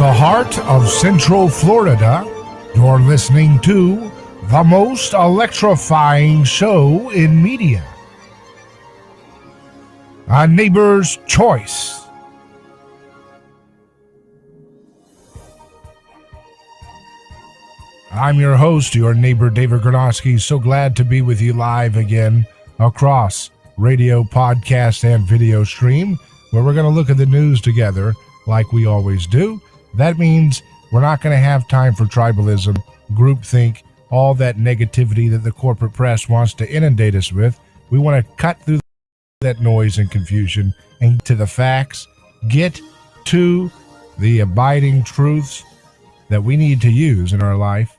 the heart of Central Florida, you're listening to the most electrifying show in media. A Neighbor's Choice. I'm your host, your neighbor, David Gronowski. So glad to be with you live again across radio, podcast, and video stream, where we're going to look at the news together like we always do. That means we're not going to have time for tribalism, groupthink, all that negativity that the corporate press wants to inundate us with. We want to cut through that noise and confusion and get to the facts, get to the abiding truths that we need to use in our life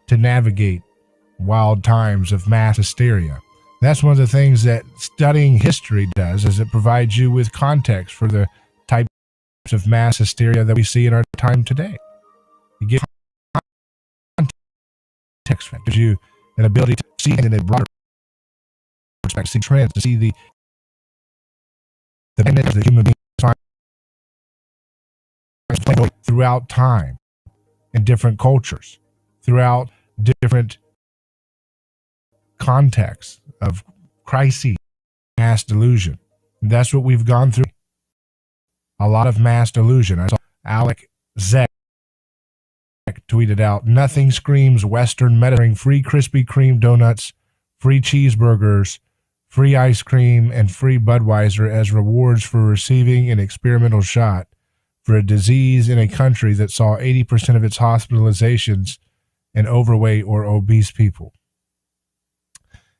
to navigate wild times of mass hysteria. That's one of the things that studying history does, is it provides you with context for the types of mass hysteria that we see in our time today. You get context, gives you an ability to see in a broader perspective, see trends, to see the benefits that human beings find throughout time, in different cultures, throughout different contexts of crises, mass delusion. And that's what we've gone through. A lot of mass delusion. I saw Alec Zeck tweeted out, "Nothing screams Western Mediterranean, free Krispy Kreme donuts, free cheeseburgers, free ice cream, and free Budweiser as rewards for receiving an experimental shot for a disease in a country that saw 80% of its hospitalizations in overweight or obese people."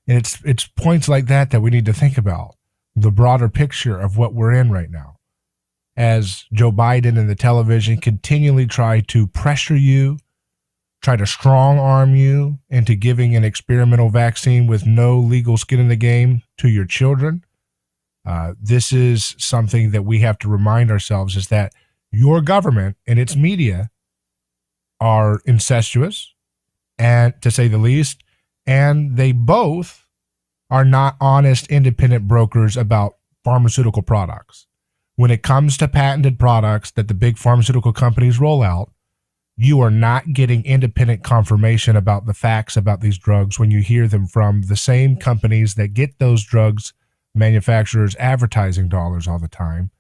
And it's points like that we need to think about, the broader picture of what we're in right now. As Joe Biden and the television continually try to pressure you, try to strong arm you into giving an experimental vaccine with no legal skin in the game to your children. This is something that we have to remind ourselves, is that your government and its media are incestuous, and to say the least, and they both are not honest, independent brokers about pharmaceutical products. When it comes to patented products that the big pharmaceutical companies roll out, you are not getting independent confirmation about the facts about these drugs when you hear them from the same companies that get those drugs manufacturers' advertising dollars all the time,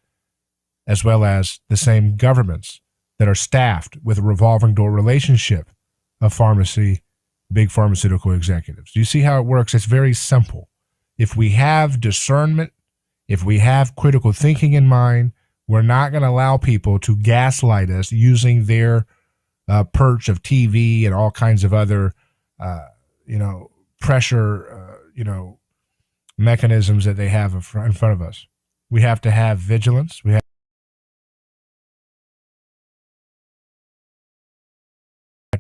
as well as the same governments that are staffed with a revolving door relationship of big pharmaceutical executives. Do you see how it works? It's very simple. If we have discernment, if we have critical thinking in mind, we're not going to allow people to gaslight us using their perch of TV and all kinds of other, pressure, mechanisms that they have in front of us. We have to have vigilance. We have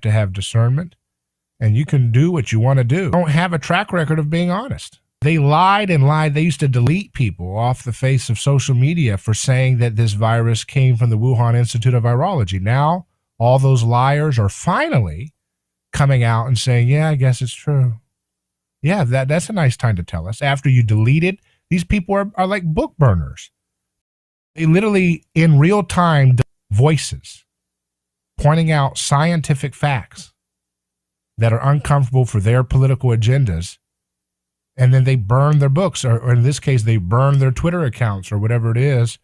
to have discernment, and you can do what you want to do. Don't have a track record of being honest. They lied and lied. They used to delete people off the face of social media for saying that this virus came from the Wuhan Institute of Virology. Now, all those liars are finally coming out and saying, yeah, I guess it's true. Yeah, that's a nice time to tell us. After you delete it, these people are like book burners. They literally, in real time, voices pointing out scientific facts that are uncomfortable for their political agendas, and then they burn their books, or in this case, they burn their Twitter accounts or whatever it is,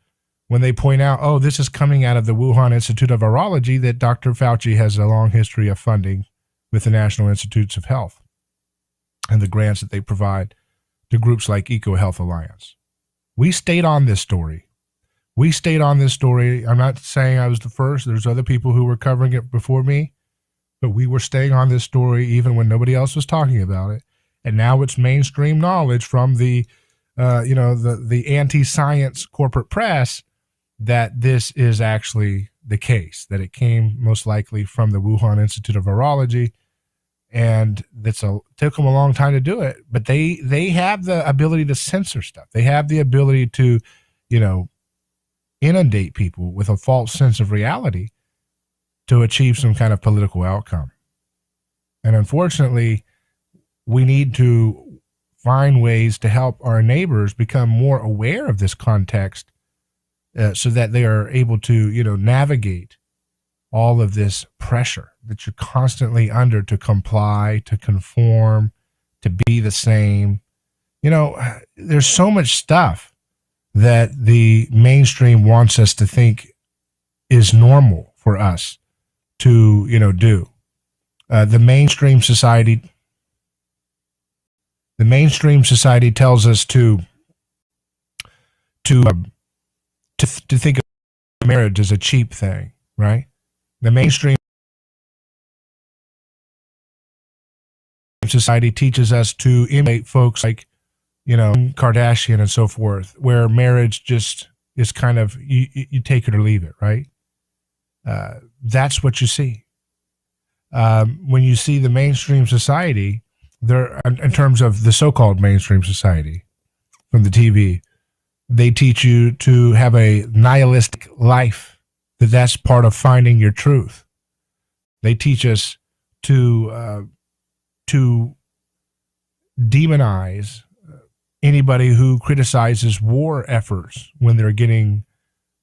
when they point out, oh, this is coming out of the Wuhan Institute of Virology that Dr. Fauci has a long history of funding with the National Institutes of Health and the grants that they provide to groups like EcoHealth Alliance. We stayed on this story. I'm not saying I was the first. There's other people who were covering it before me, but we were staying on this story even when nobody else was talking about it. And now it's mainstream knowledge from the anti-science corporate press that this is actually the case, that it came most likely from the Wuhan Institute of Virology, and took them a long time to do it. But they have the ability to censor stuff. They have the ability to, inundate people with a false sense of reality to achieve some kind of political outcome. And unfortunately, we need to find ways to help our neighbors become more aware of this context so that they are able to, navigate all of this pressure that you're constantly under to comply, to conform, to be the same. You know, there's so much stuff that the mainstream wants us to think is normal for us to, do. The mainstream society tells us to think of marriage as a cheap thing, right? The mainstream society teaches us to emulate folks like, Kardashian and so forth, where marriage just is kind of, you take it or leave it, right? That's what you see. When you see the mainstream society, there, in terms of the so-called mainstream society from the TV, they teach you to have a nihilistic life, that's part of finding your truth. They teach us to demonize anybody who criticizes war efforts when they're getting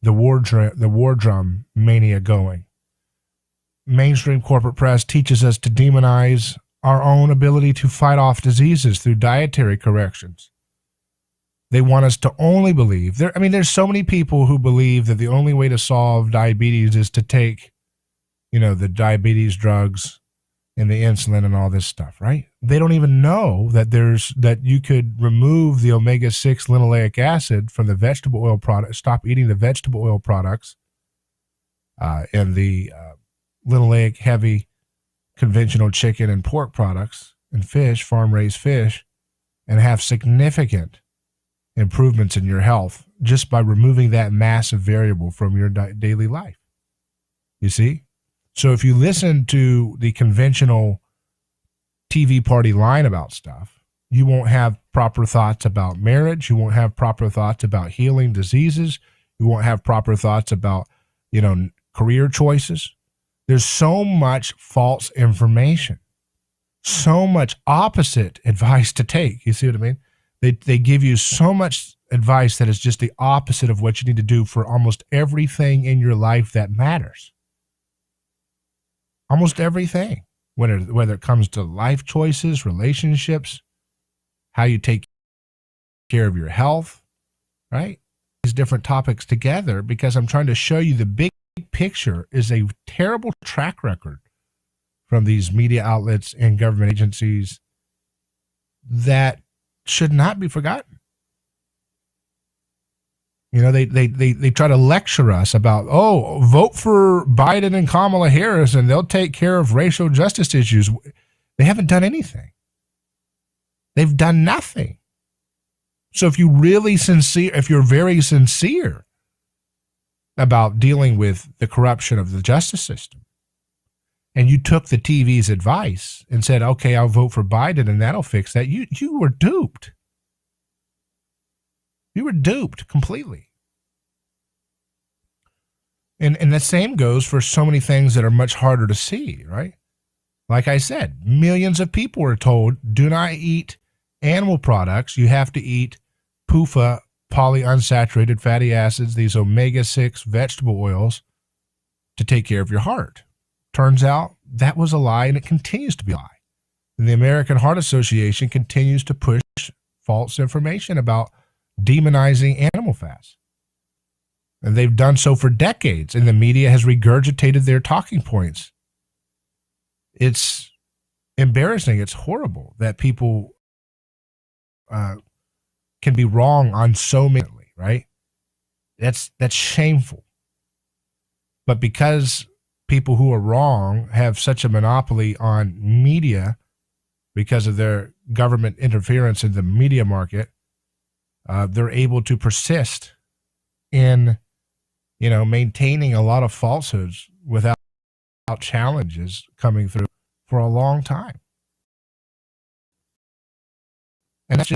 the war drum mania going. Mainstream corporate press teaches us to demonize our own ability to fight off diseases through dietary corrections. They want us to only believe there's so many people who believe that the only way to solve diabetes is to take, the diabetes drugs and the insulin and all this stuff, right? They don't even know that you could remove the omega-6 linoleic acid from the vegetable oil product, stop eating the vegetable oil products and the linoleic heavy conventional chicken and pork products and fish, farm-raised fish, and have significant improvements in your health just by removing that massive variable from your daily life. You see? So if you listen to the conventional TV party line about stuff, you won't have proper thoughts about marriage. You won't have proper thoughts about healing diseases. You won't have proper thoughts about, career choices. There's so much false information, so much opposite advice to take. You see what I mean? They give you so much advice that is just the opposite of what you need to do for almost everything in your life that matters. Almost everything, whether it comes to life choices, relationships, how you take care of your health, right? These different topics together, because I'm trying to show you the big picture is a terrible track record from these media outlets and government agencies that should not be forgotten. They try to lecture us about, vote for Biden and Kamala Harris and they'll take care of racial justice issues. They haven't done anything. They've done nothing. So if you're very sincere about dealing with the corruption of the justice system, and you took the TV's advice and said, okay, I'll vote for Biden and that'll fix that, you were duped. You were duped completely. And the same goes for so many things that are much harder to see, right? Like I said, millions of people were told, do not eat animal products. You have to eat PUFA, polyunsaturated fatty acids, these omega-6 vegetable oils to take care of your heart. Turns out that was a lie, and it continues to be a lie. And the American Heart Association continues to push false information about demonizing animal fats. And they've done so for decades, and the media has regurgitated their talking points. It's embarrassing. It's horrible that people can be wrong on so many, right? That's shameful. But because people who are wrong have such a monopoly on media because of their government interference in the media market, they're able to persist in, maintaining a lot of falsehoods without challenges coming through for a long time. And it's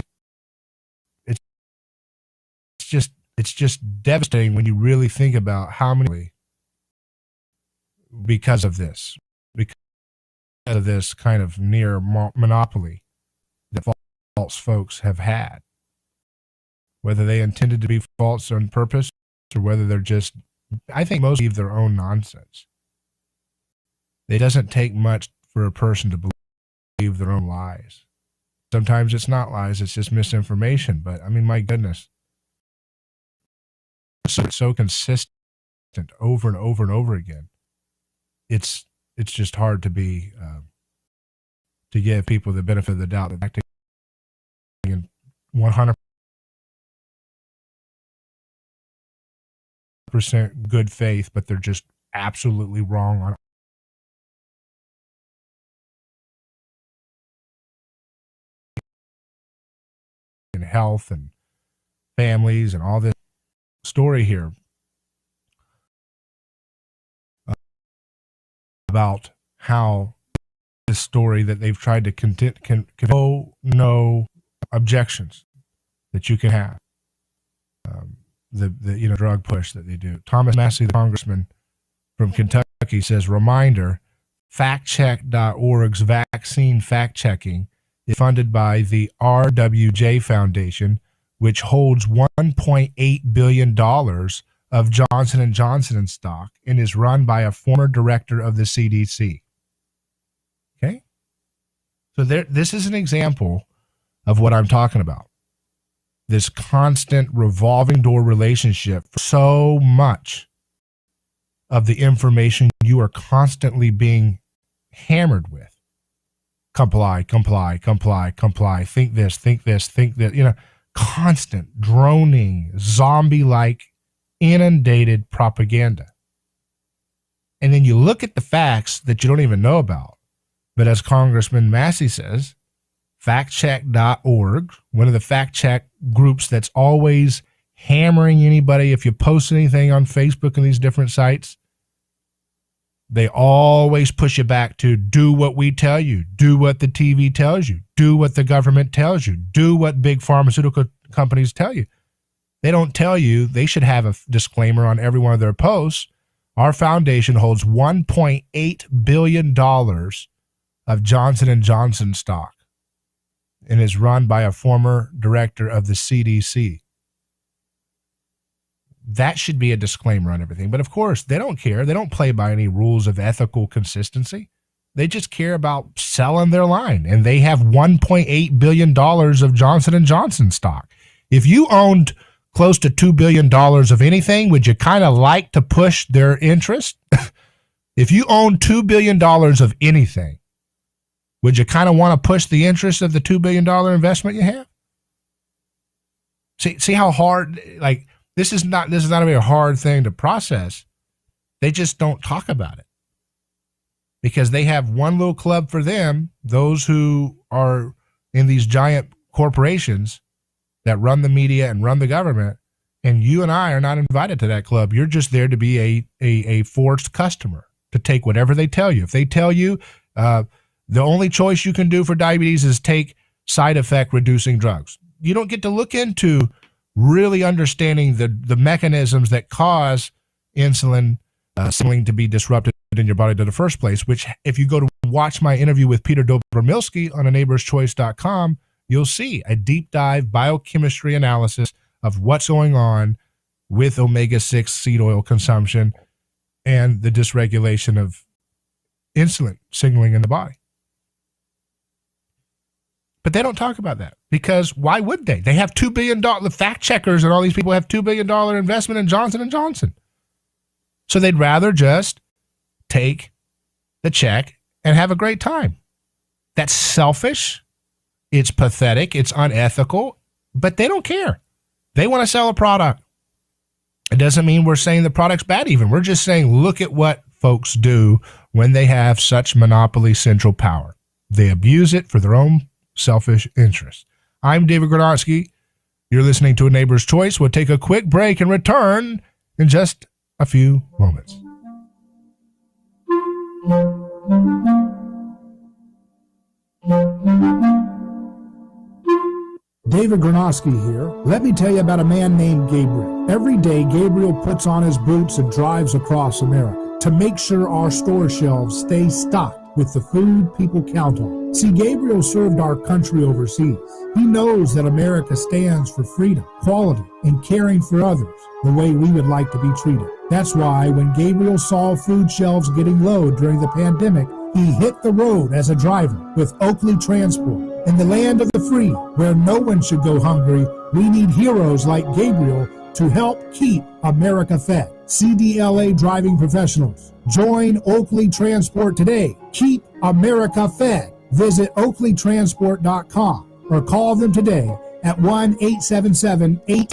just devastating when you really think about how many, because of this kind of near monopoly that false folks have had, whether they intended to be false on purpose or whether they're just, I think most believe their own nonsense. It doesn't take much for a person to believe their own lies. Sometimes it's not lies, it's just misinformation. But I mean, my goodness. It's so consistent over and over and over again. It's just hard to be, to give people the benefit of the doubt that acting in 100% good faith, but they're just absolutely wrong on in health and families and all this story here about how this story that they've tried to no objections that you can have. The drug push that they do. Thomas Massie, the congressman from Kentucky, says, reminder, factcheck.org's vaccine fact-checking is funded by the RWJ Foundation, which holds $1.8 billion of Johnson & Johnson stock and is run by a former director of the CDC. Okay? So this is an example of what I'm talking about. This constant revolving door relationship for so much of the information you are constantly being hammered with. Comply, comply, comply, comply. Think this, think this, think that. Constant, droning, zombie-like, inundated propaganda. And then you look at the facts that you don't even know about. But as Congressman Massie says, factcheck.org, one of the fact check groups that's always hammering anybody. If you post anything on Facebook and these different sites, they always push you back to do what we tell you, do what the TV tells you, do what the government tells you, do what big pharmaceutical companies tell you. They don't tell you. They should have a disclaimer on every one of their posts. Our foundation holds $1.8 billion of Johnson & Johnson stock and is run by a former director of the CDC. That should be a disclaimer on everything. But of course, they don't care. They don't play by any rules of ethical consistency. They just care about selling their line. And they have $1.8 billion of Johnson & Johnson stock. If you owned close to $2 billion of anything, would you kind of like to push their interest? If you own $2 billion of anything, would you kind of want to push the interest of the $2 billion investment you have? See how hard, like, this is not a very hard thing to process. They just don't talk about it because they have one little club for them, those who are in these giant corporations that run the media and run the government, and you and I are not invited to that club. You're just there to be a forced customer, to take whatever they tell you. If they tell you the only choice you can do for diabetes is take side effect reducing drugs, you don't get to look into really understanding the mechanisms that cause insulin signaling to be disrupted in your body in the first place, which if you go to watch my interview with Peter Dobromilski on aneighborschoice.com, you'll see a deep dive biochemistry analysis of what's going on with omega-6 seed oil consumption and the dysregulation of insulin signaling in the body. But they don't talk about that because why would they? They have $2 billion, the fact checkers and all these people have $2 billion investment in Johnson & Johnson. So they'd rather just take the check and have a great time. That's selfish. It's pathetic. It's unethical, but they don't care. They want to sell a product. It doesn't mean we're saying the product's bad even. We're just saying, look at what folks do when they have such monopoly central power. They abuse it for their own selfish interests. I'm David Gronowski. You're listening to A Neighbor's Choice. We'll take a quick break and return in just a few moments. David Gronowski here. Let me tell you about a man named Gabriel. Every day, Gabriel puts on his boots and drives across America to make sure our store shelves stay stocked with the food people count on. See, Gabriel served our country overseas. He knows that America stands for freedom, quality, and caring for others the way we would like to be treated. That's why when Gabriel saw food shelves getting low during the pandemic, he hit the road as a driver with Oakley Transport. In the land of the free, where no one should go hungry, we need heroes like Gabriel to help keep America fed. CDLA driving professionals, join Oakley Transport today. Keep America fed. Visit oakleytransport.com or call them today at 1-877-8.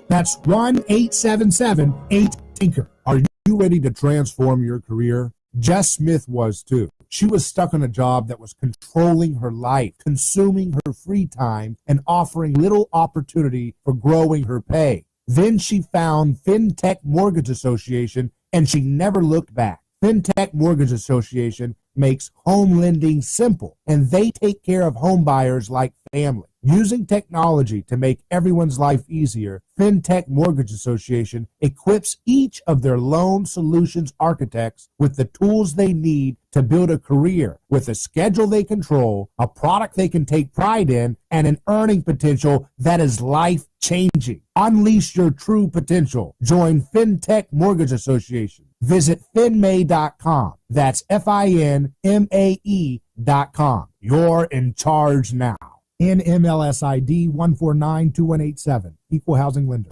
That's 1-877-8-TINKER. Are you ready to transform your career? Jess Smith was too. She was stuck in a job that was controlling her life, consuming her free time, and offering little opportunity for growing her pay. Then she found FinTech Mortgage Association, and she never looked back. FinTech Mortgage Association makes home lending simple, and they take care of home buyers like family. Using technology to make everyone's life easier, FinTech Mortgage Association equips each of their loan solutions architects with the tools they need to build a career with a schedule they control, a product they can take pride in, and an earning potential that is life-changing. Unleash your true potential. Join FinTech Mortgage Association. Visit finmay.com. That's FINMAE.com. You're in charge now. NMLS ID 1492187. Equal housing lender.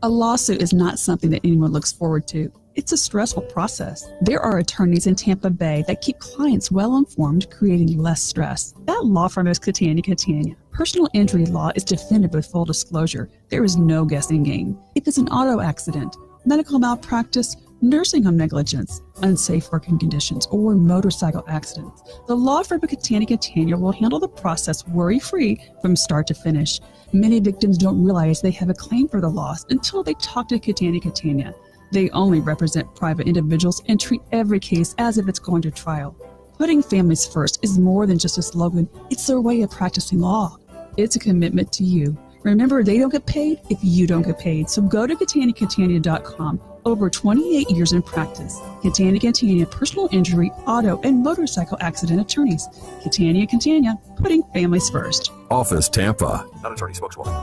A lawsuit is not something that anyone looks forward to. It's a stressful process. There are attorneys in Tampa Bay that keep clients well informed, creating less stress. That law firm is Catania Catania. Personal injury law is defended with full disclosure. There is no guessing game. If it's an auto accident, medical malpractice, nursing home negligence, unsafe working conditions, or motorcycle accidents, the law firm of Catania Catania will handle the process worry-free from start to finish. Many victims don't realize they have a claim for the loss until they talk to Catania Catania. They only represent private individuals and treat every case as if it's going to trial. Putting families first is more than just a slogan. It's their way of practicing law. It's a commitment to you. Remember, they don't get paid if you don't get paid. So go to CataniaCatania.com. Over 28 years in practice. Catania Catania, personal injury, auto, and motorcycle accident attorneys. Catania Catania, putting families first. Office Tampa. Not attorney spokeswoman.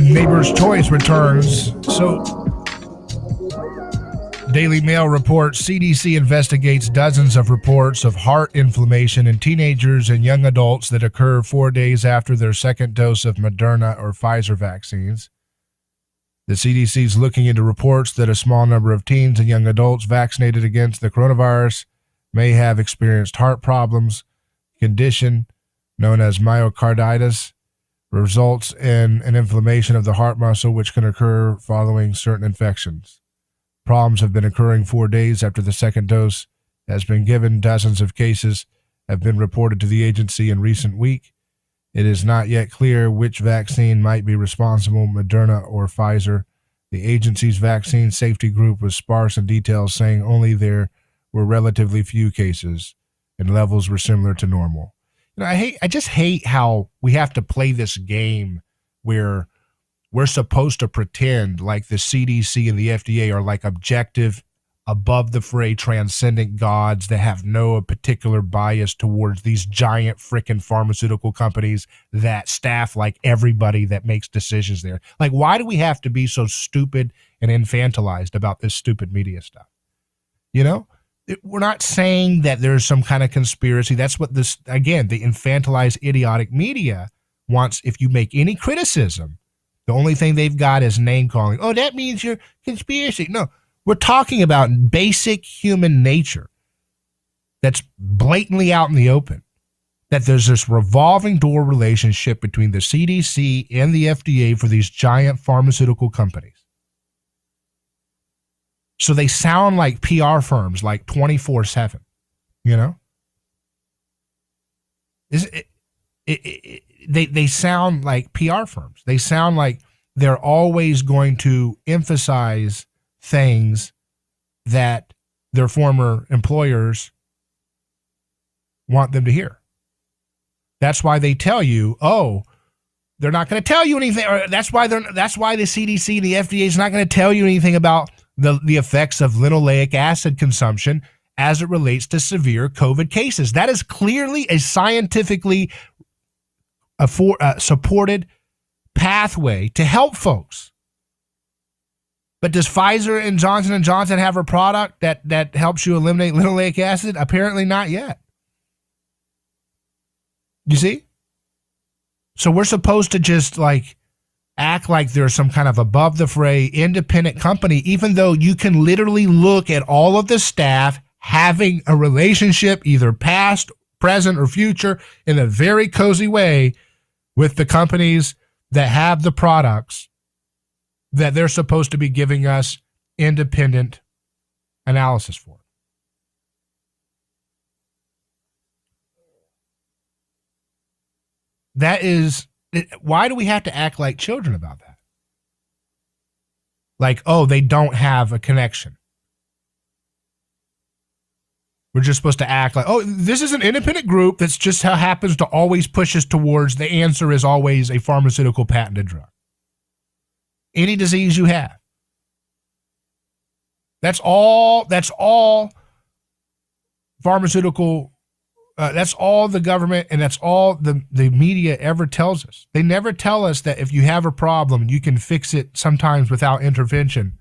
Neighbor's Choice returns. So, Daily Mail reports CDC investigates dozens of reports of heart inflammation in teenagers and young adults that occur 4 days after their second dose of Moderna or Pfizer vaccines. The CDC is looking into reports that a small number of teens and young adults vaccinated against the coronavirus may have experienced heart problems. Condition known as myocarditis results in an inflammation of the heart muscle, which can occur following certain infections. Problems have been occurring 4 days after the second dose has been given. Dozens of cases have been reported to the agency in recent week. It is not yet clear which vaccine might be responsible, Moderna or Pfizer. The agency's vaccine safety group was sparse in details, saying only there were relatively few cases and levels were similar to normal. You know, I just hate how we have to play this game where we're supposed to pretend like the CDC and the FDA are like objective, above the fray, transcendent gods that have no particular bias towards these giant frickin' pharmaceutical companies that staff like everybody that makes decisions there. Like, why do we have to be so stupid and infantilized about this stupid media stuff? You know? We're not saying that there's some kind of conspiracy. That's what this, again, the infantilized, idiotic media wants. If you make any criticism, the only thing they've got is name calling. Oh, that means you're conspiracy. No, we're talking about basic human nature. that's blatantly out in the open, that there's this revolving door relationship between the CDC and the FDA for these giant pharmaceutical companies. So they sound like PR firms, like 24/7, you know? They sound like PR firms. They sound like they're always going to emphasize things that their former employers want them to hear. That's why they tell you, oh, they're not going to tell you anything. Or that's why the CDC and the FDA is not going to tell you anything about the effects of linoleic acid consumption as it relates to severe COVID cases. That is clearly a scientifically supported pathway to help folks. But does Pfizer and Johnson & Johnson have a product that helps you eliminate linoleic acid? Apparently not yet. You see? So we're supposed to just like act like there's some kind of above the fray independent company, even though you can literally look at all of the staff having a relationship, either past, present, or future, in a very cozy way with the companies that have the products that they're supposed to be giving us independent analysis for. That is, why do we have to act like children about that? Like, oh, they don't have a connection. We're just supposed to act like, oh, this is an independent group that's just how happens to always push us towards the answer is always a pharmaceutical patented drug. Any disease you have. That's all pharmaceutical, that's all the government and that's all the media ever tells us. They never tell us that if you have a problem, you can fix it sometimes without intervention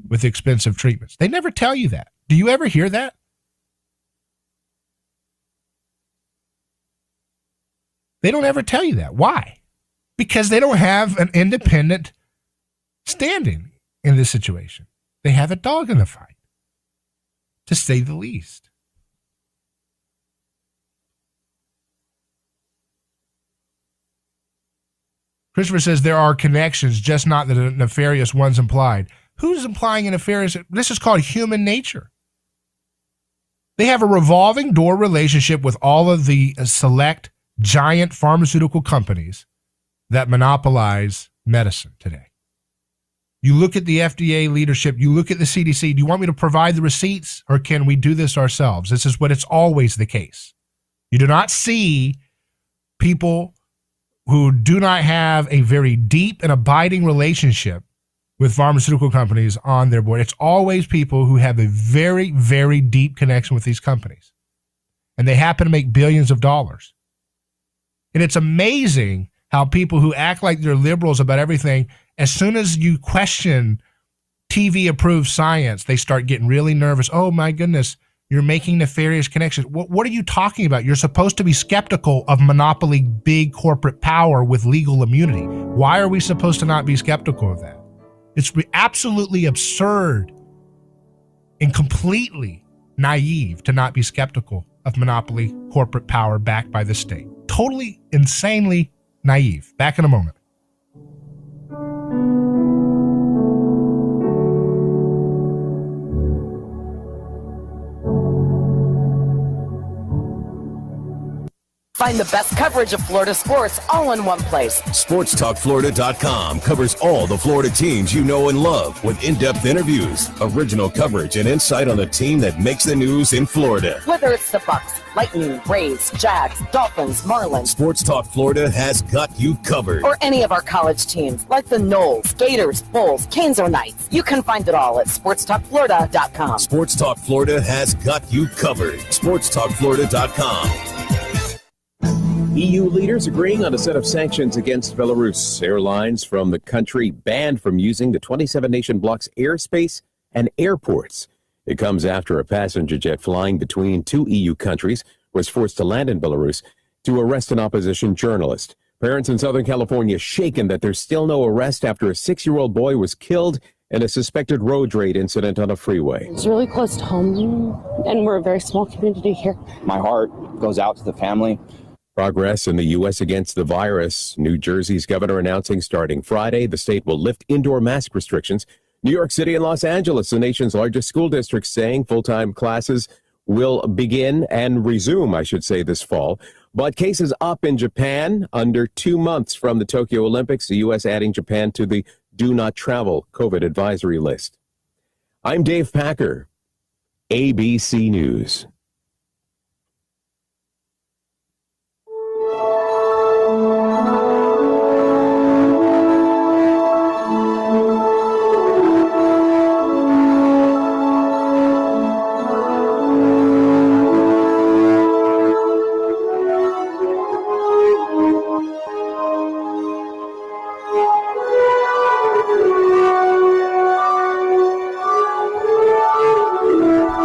with expensive treatments. They never tell you that. Do you ever hear that? They don't ever tell you that. Why? Because they don't have an independent standing in this situation. They have a dog in the fight, to say the least. Christopher says there are connections, just not the nefarious ones implied. Who's implying a nefarious? This is called human nature. They have a revolving door relationship with all of the select giant pharmaceutical companies that monopolize medicine today. You look at the FDA leadership, you look at the CDC, do you want me to provide the receipts or can we do this ourselves? This is what it's always the case. You do not see people who do not have a very deep and abiding relationship with pharmaceutical companies on their board. It's always people who have a very, very deep connection with these companies. And they happen to make billions of dollars. And it's amazing how people who act like they're liberals about everything, as soon as you question TV-approved science, they start getting really nervous. Oh, my goodness, you're making nefarious connections. What are you talking about? You're supposed to be skeptical of monopoly, big corporate power with legal immunity. Why are we supposed to not be skeptical of that? It's absolutely absurd and completely naive to not be skeptical of monopoly corporate power backed by the state. Totally, insanely naive. Back in a moment. Find the best coverage of Florida sports all in one place. SportsTalkFlorida.com covers all the Florida teams you know and love with in-depth interviews, original coverage, and insight on the team that makes the news in Florida. Whether it's the Bucks, Lightning, Braves, Jags, Dolphins, Marlins, Sports Talk Florida has got you covered. or any of our college teams like the Knowles, Gators, Bulls, Canes, or Knights. You can find it all at SportsTalkFlorida.com. Sports Talk Florida has got you covered. SportsTalkFlorida.com. EU leaders agreeing on a set of sanctions against Belarus. Airlines from the country banned from using the 27-nation bloc's airspace and airports. It comes after a passenger jet flying between two EU countries was forced to land in Belarus to arrest an opposition journalist. Parents in Southern California shaken that there's still no arrest after a 6-year-old boy was killed in a suspected road rage incident on a freeway. It's really close to home, and we're a very small community here. My heart goes out to the family. Progress in the U.S. against the virus. New Jersey's governor announcing starting Friday, the state will lift indoor mask restrictions. New York City and Los Angeles, the nation's largest school districts, saying full-time classes will begin and resume, I should say, this fall. But cases up in Japan under 2 months from the Tokyo Olympics, the U.S. adding Japan to the do not travel COVID advisory list. I'm Dave Packer, ABC News.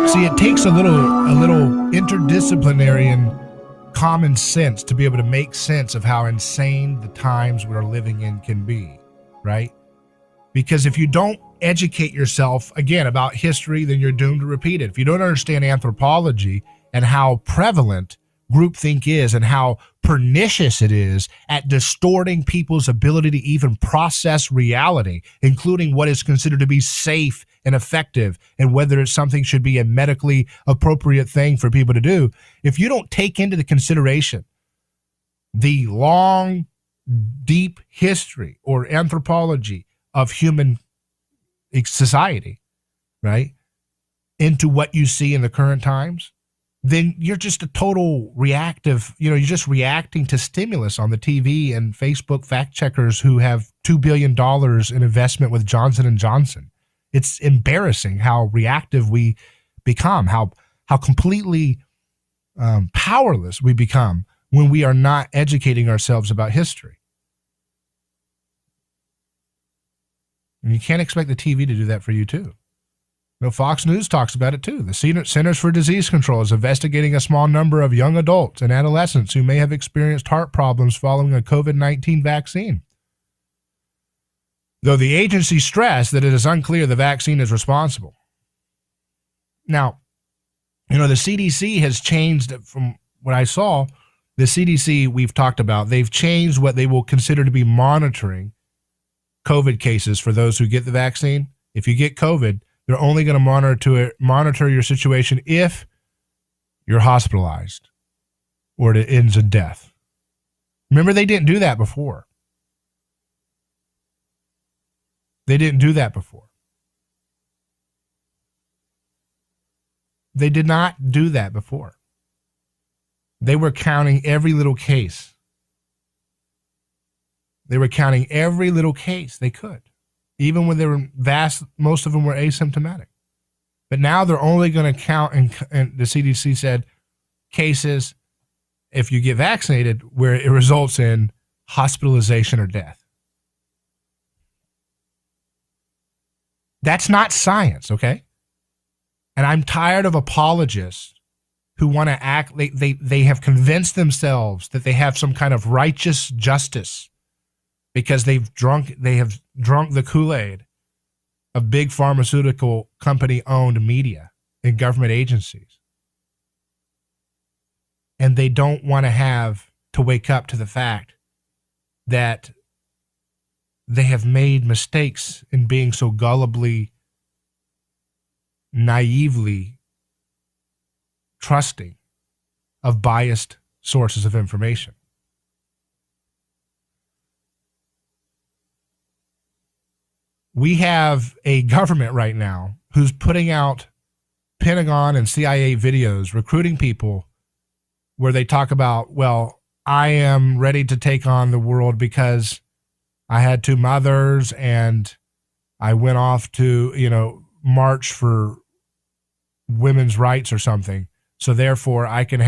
See, it takes a little interdisciplinary and common sense to be able to make sense of how insane the times we're living in can be, right? Because if you don't educate yourself, again, about history, then you're doomed to repeat it. If you don't understand anthropology and how prevalent groupthink is and how pernicious it is at distorting people's ability to even process reality, including what is considered to be safe and effective and whether it's something should be a medically appropriate thing for people to do. If you don't take into the consideration the long, deep history or anthropology of human society, right, into what you see in the current times, then you're just a total reactive, you're just reacting to stimulus on the TV and Facebook fact checkers who have $2 billion in investment with Johnson & Johnson. It's embarrassing how reactive we become, how completely powerless we become when we are not educating ourselves about history. And you can't expect the TV to do that for you too. Fox News talks about it too. The Centers for Disease Control is investigating a small number of young adults and adolescents who may have experienced heart problems following a COVID-19 vaccine. Though the agency stressed that it is unclear the vaccine is responsible. Now, the CDC has changed from what I saw. The CDC we've talked about, they've changed what they will consider to be monitoring COVID cases for those who get the vaccine. If you get COVID, they're only going to monitor your situation if you're hospitalized or it ends in death. Remember, they didn't do that before. They didn't do that before. They did not do that before. They were counting every little case. They were counting every little case they could. Even when they were most of them were asymptomatic. But now they're only going to count, and the CDC said, cases, if you get vaccinated, where it results in hospitalization or death. That's not science, okay? And I'm tired of apologists who want to act, they have convinced themselves that they have some kind of righteous justice because they have drunk the Kool-Aid of big pharmaceutical company-owned media and government agencies. And they don't want to have to wake up to the fact that they have made mistakes in being so gullibly, naively trusting of biased sources of information. We have a government right now who's putting out Pentagon and CIA videos recruiting people where they talk about, well, I am ready to take on the world because I had two mothers and I went off to, march for women's rights or something. So therefore I can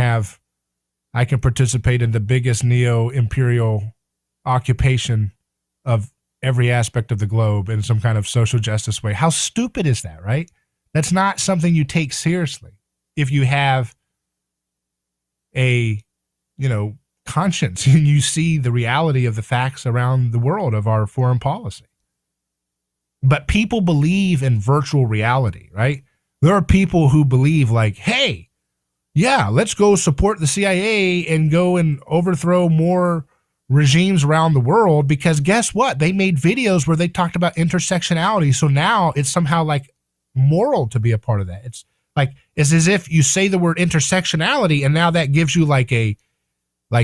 participate in the biggest neo-imperial occupation of every aspect of the globe in some kind of social justice way. How stupid is that, right? That's not something you take seriously if you have a, conscience and you see the reality of the facts around the world of our foreign policy. But people believe in virtual reality, right? There are people who believe like, hey, yeah, let's go support the CIA and go and overthrow more regimes around the world, because guess what? They made videos where they talked about intersectionality. So now it's somehow like moral to be a part of that. It's like, it's as if you say the word intersectionality and now that gives you like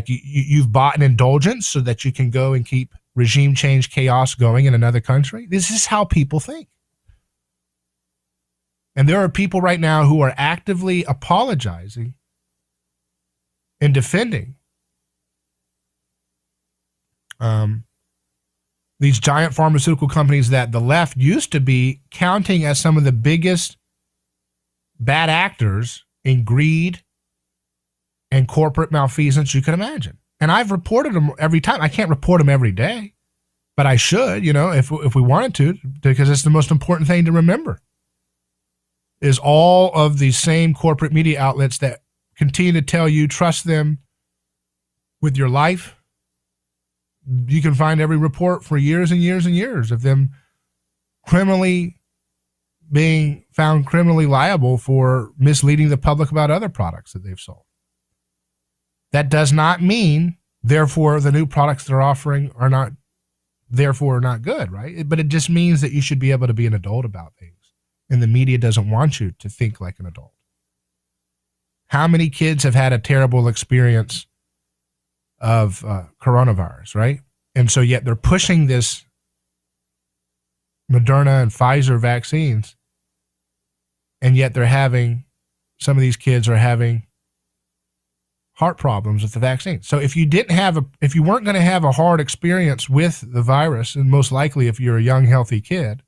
you've bought an indulgence so that you can go and keep regime change chaos going in another country. This is how people think. And there are people right now who are actively apologizing and defending these giant pharmaceutical companies that the left used to be counting as some of the biggest bad actors in greed and corporate malfeasance you can imagine. And I've reported them every time. I can't report them every day, but I should, if we wanted to, because it's the most important thing to remember. Is all of these same corporate media outlets that continue to tell you trust them with your life. You can find every report for years and years and years of them being found criminally liable for misleading the public about other products that they've sold. That does not mean, therefore, the new products they're offering are not good, right? But it just means that you should be able to be an adult about things. And the media doesn't want you to think like an adult. How many kids have had a terrible experience of coronavirus, right? And so yet they're pushing this Moderna and Pfizer vaccines, and yet some of these kids are having heart problems with the vaccine. So if you weren't going to have a hard experience with the virus, and most likely if you're a young, healthy kid,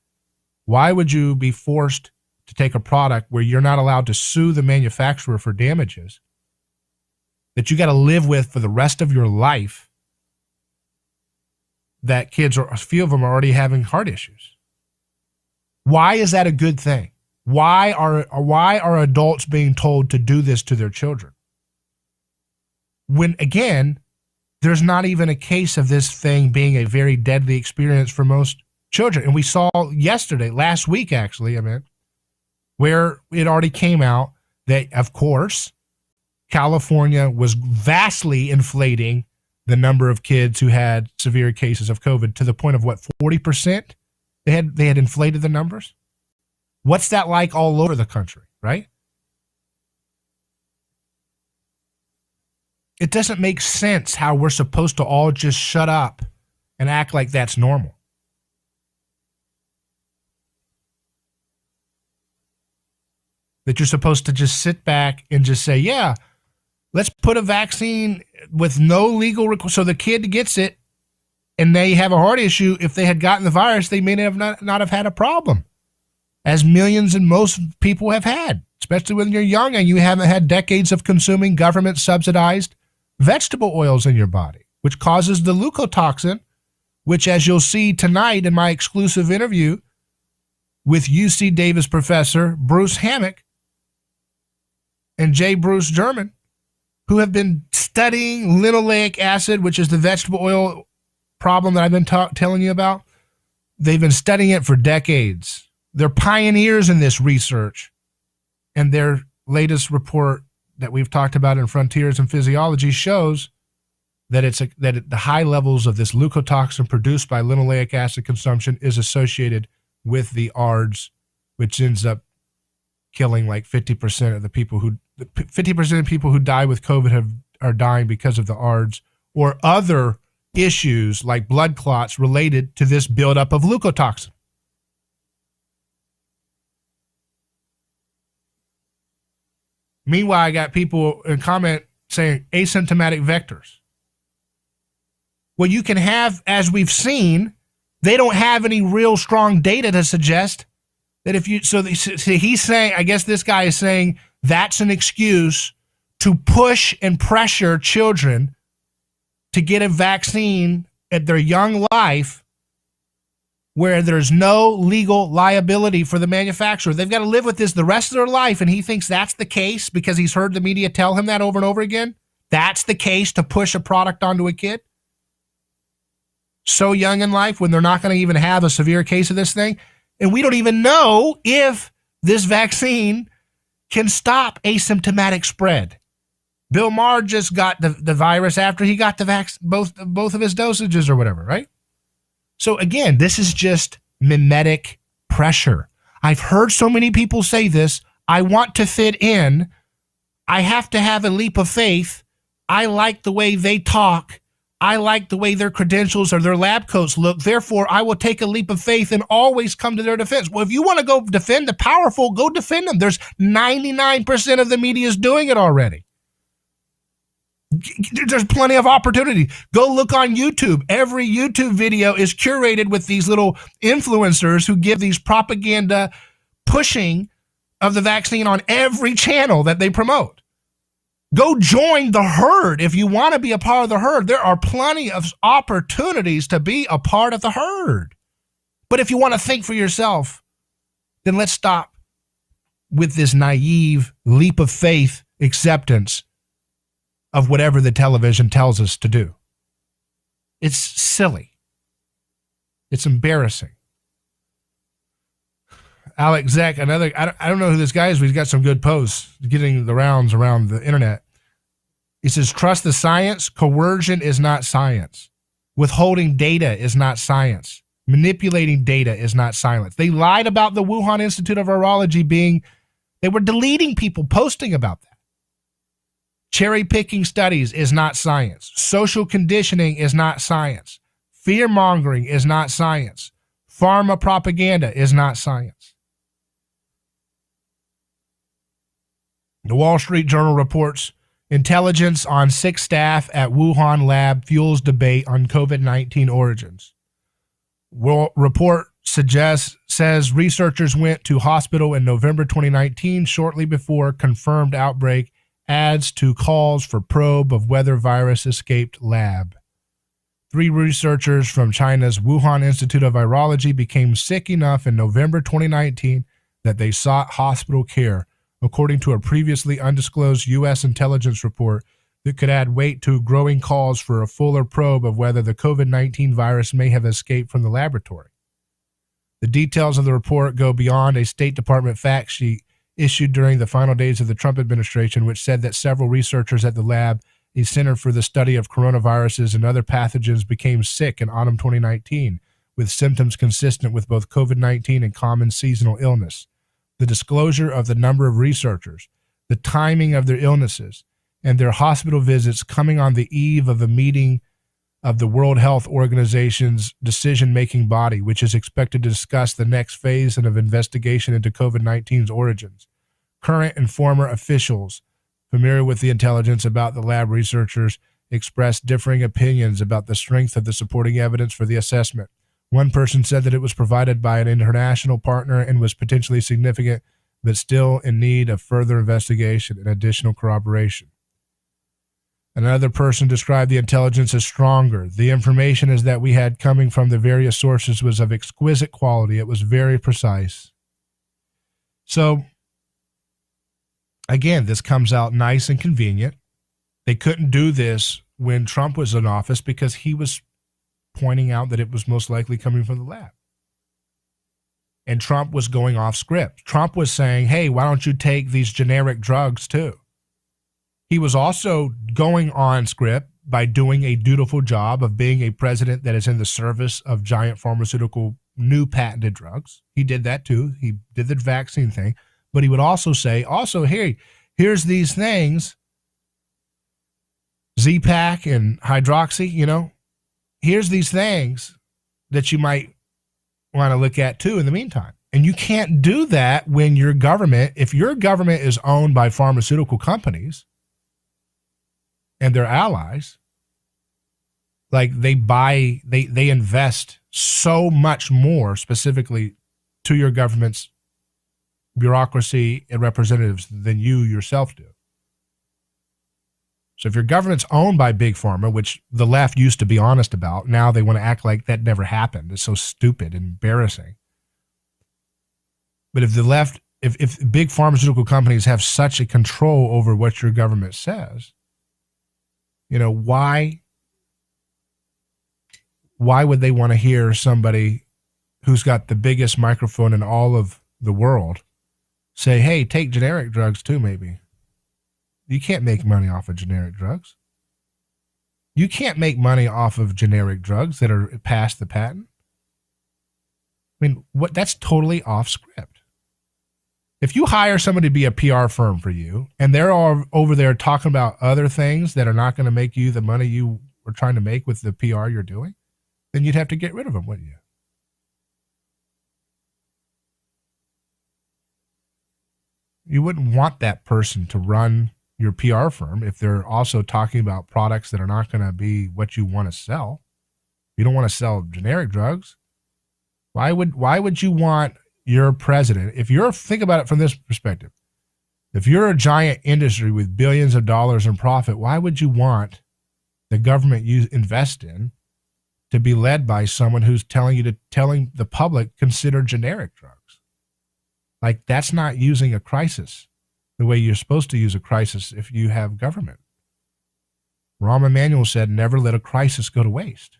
why would you be forced to take a product where you're not allowed to sue the manufacturer for damages that you got to live with for the rest of your life, that a few of them are already having heart issues? Why is that a good thing? Why are adults being told to do this to their children? When, again, there's not even a case of this thing being a very deadly experience for most children. And we saw last week, where it already came out that, of course, California was vastly inflating the number of kids who had severe cases of COVID to the point of 40%? They had inflated the numbers. What's that like all over the country, right? It doesn't make sense how we're supposed to all just shut up and act like that's normal. That you're supposed to just sit back and just say, yeah, let's put a vaccine with no legal so the kid gets it and they have a heart issue. If they had gotten the virus, they may not have had a problem, as millions and most people have had, especially when you're young and you haven't had decades of consuming government-subsidized vegetable oils in your body, which causes the leukotoxin, which, as you'll see tonight in my exclusive interview with UC Davis professor Bruce Hammock and J. Bruce German, who have been studying linoleic acid, which is the vegetable oil problem that I've been telling you about. They've been studying it for decades. They're pioneers in this research, and their latest report that we've talked about in Frontiers in Physiology shows that the high levels of this leukotoxin produced by linoleic acid consumption is associated with the ARDS, which ends up killing like 50% of the people who 50% of people who die with COVID are dying because of the ARDS or other issues like blood clots related to this buildup of leukotoxin. Meanwhile, I got people in comment saying asymptomatic vectors. Well, you can have, as we've seen, they don't have any real strong data to suggest that if you, so he's saying, I guess this guy is saying that's an excuse to push and pressure children to get a vaccine at their young life where there's no legal liability for the manufacturer. They've got to live with this the rest of their life, and he thinks that's the case because he's heard the media tell him that over and over again. That's the case to push a product onto a kid so young in life when they're not going to even have a severe case of this thing. And we don't even know if this vaccine can stop asymptomatic spread. Bill Maher just got the virus after he got the both of his dosages or whatever, right? So again, this is just mimetic pressure. I've heard so many people say this. I want to fit in. I have to have a leap of faith. I like the way they talk. I like the way their credentials or their lab coats look. Therefore, I will take a leap of faith and always come to their defense. Well, if you want to go defend the powerful, go defend them. There's 99% of the media is doing it already. There's plenty of opportunity. Go look on YouTube. Every YouTube video is curated with these little influencers who give these propaganda pushing of the vaccine on every channel that they promote. Go join the herd if you want to be a part of the herd. There are plenty of opportunities to be a part of the herd. But if you want to think for yourself, then let's stop with this naive leap of faith acceptance of whatever the television tells us to do. It's silly. It's embarrassing. Alex Zek, another, I don't know who this guy is, but he's got some good posts getting the rounds around the internet. He says, trust the science. Coercion is not science. Withholding data is not science. Manipulating data is not science. They lied about the Wuhan Institute of Virology they were deleting people posting about that. Cherry picking studies is not science. Social conditioning is not science. Fear mongering is not science. Pharma propaganda is not science. The Wall Street Journal reports intelligence on 6 staff at Wuhan lab fuels debate on COVID-19 origins. Report says researchers went to hospital in November 2019, shortly before confirmed outbreak, adds to calls for probe of whether virus escaped lab. 3 researchers from China's Wuhan Institute of Virology became sick enough in November 2019 that they sought hospital care, according to a previously undisclosed U.S. intelligence report that could add weight to growing calls for a fuller probe of whether the COVID-19 virus may have escaped from the laboratory. The details of the report go beyond a State Department fact sheet issued during the final days of the Trump administration, which said that several researchers at the lab, a center for the study of coronaviruses and other pathogens, became sick in autumn 2019 with symptoms consistent with both COVID-19 and common seasonal illness. The disclosure of the number of researchers, the timing of their illnesses, and their hospital visits coming on the eve of a meeting of the World Health Organization's decision-making body, which is expected to discuss the next phase of investigation into COVID-19's origins. Current and former officials familiar with the intelligence about the lab researchers expressed differing opinions about the strength of the supporting evidence for the assessment. One person said that it was provided by an international partner and was potentially significant, but still in need of further investigation and additional corroboration. Another person described the intelligence as stronger. The information is that we had coming from the various sources was of exquisite quality. It was very precise. So, again, this comes out nice and convenient. They couldn't do this when Trump was in office because he was pointing out that it was most likely coming from the lab. And Trump was going off script. Trump was saying, hey, why don't you take these generic drugs too? He was also going on script by doing a dutiful job of being a president that is in the service of giant pharmaceutical new patented drugs. He did that too. He did the vaccine thing. But he would also say, hey, here's these things, Z-Pak and Hydroxy, here's these things that you might want to look at too in the meantime. And you can't do that when your government, if your government is owned by pharmaceutical companies and their allies, like they invest so much more specifically to your government's bureaucracy and representatives than you yourself do. So if your government's owned by Big Pharma, which the left used to be honest about, now they want to act like that never happened. It's so stupid and embarrassing. But if the left, if big pharmaceutical companies have such a control over what your government says, why would they want to hear somebody who's got the biggest microphone in all of the world, say, hey, take generic drugs too, maybe. You can't make money off of generic drugs. You can't make money off of generic drugs that are past the patent. I mean, that's totally off script. If you hire somebody to be a PR firm for you and they're all over there talking about other things that are not going to make you the money you were trying to make with the PR you're doing, then you'd have to get rid of them, wouldn't you? You wouldn't want that person to run your PR firm if they're also talking about products that are not going to be what you want to sell. You don't want to sell generic drugs. Why would you want your president, think about it from this perspective, if you're a giant industry with billions of dollars in profit, why would you want the government you invest in to be led by someone who's telling the public consider generic drugs? Like, that's not using a crisis the way you're supposed to use a crisis if you have government. Rahm Emanuel said, never let a crisis go to waste.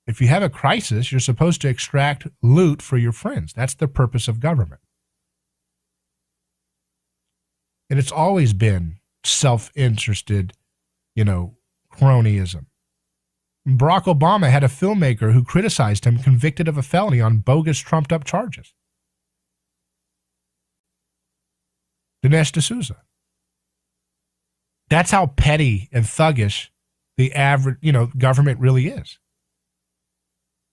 If you have a crisis, you're supposed to extract loot for your friends. That's the purpose of government. And it's always been self-interested, cronyism. Barack Obama had a filmmaker who criticized him convicted of a felony on bogus, trumped-up charges. Dinesh D'Souza. That's how petty and thuggish the average, government really is.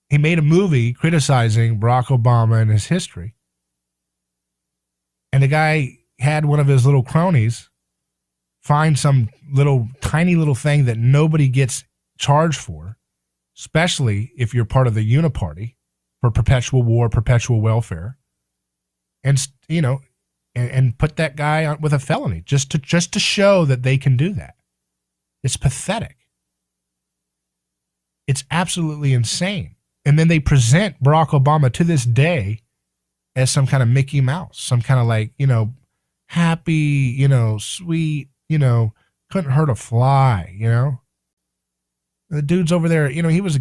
He made a movie criticizing Barack Obama and his history. And the guy had one of his little cronies find some tiny little thing that nobody gets charged for, especially if you're part of the Uniparty for perpetual war, perpetual welfare. And, and put that guy on with a felony just to show that they can do that. It's pathetic. It's absolutely insane. And then they present Barack Obama to this day as some kind of Mickey Mouse, some kind of happy, sweet, couldn't hurt a fly, The dude's over there, he was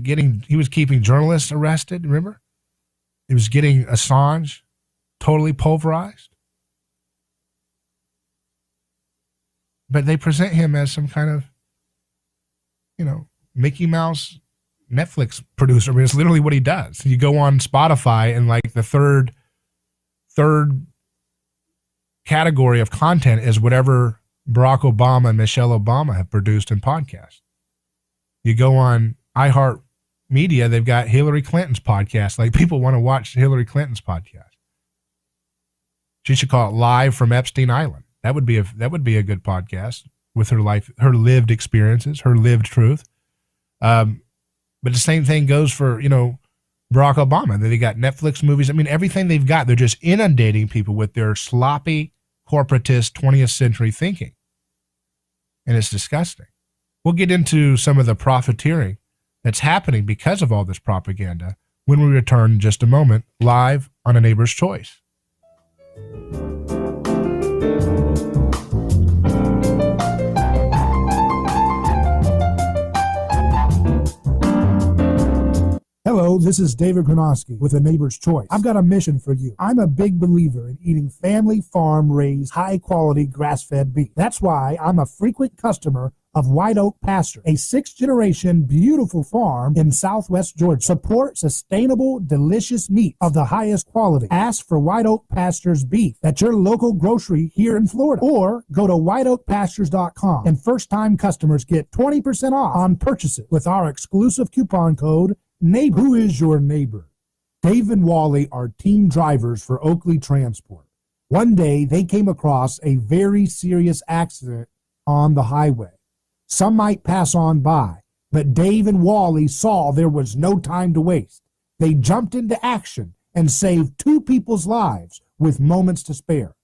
keeping journalists arrested, remember? He was getting Assange totally pulverized. But they present him as some kind of, Mickey Mouse Netflix producer. I mean, it's literally what he does. You go on Spotify and the third category of content is whatever Barack Obama and Michelle Obama have produced in podcasts. You go on iHeartMedia, they've got Hillary Clinton's podcast. People want to watch Hillary Clinton's podcast. She should call it Live from Epstein Island. That would be a good podcast with her life, her lived experiences, her lived truth. But the same thing goes for, Barack Obama. They got Netflix movies. I mean, everything they've got, they're just inundating people with their sloppy, corporatist 20th century thinking. And it's disgusting. We'll get into some of the profiteering that's happening because of all this propaganda when we return in just a moment, live on A Neighbor's Choice. Hello, this is David Gronowski with A Neighbor's Choice. I've got a mission for you. I'm a big believer in eating family farm-raised, high-quality, grass-fed beef. That's why I'm a frequent customer of White Oak Pasture, a 6th-generation beautiful farm in southwest Georgia. Support sustainable, delicious meat of the highest quality. Ask for White Oak Pasture's beef at your local grocery here in Florida, or go to whiteoakpastures.com, and first-time customers get 20% off on purchases with our exclusive coupon code NEIGHBOR. Who is your neighbor? Dave and Wally are team drivers for Oakley Transport. One day, they came across a very serious accident on the highway. Some might pass on by, but Dave and Wally saw there was no time to waste. They jumped into action and saved 2 people's lives with moments to spare.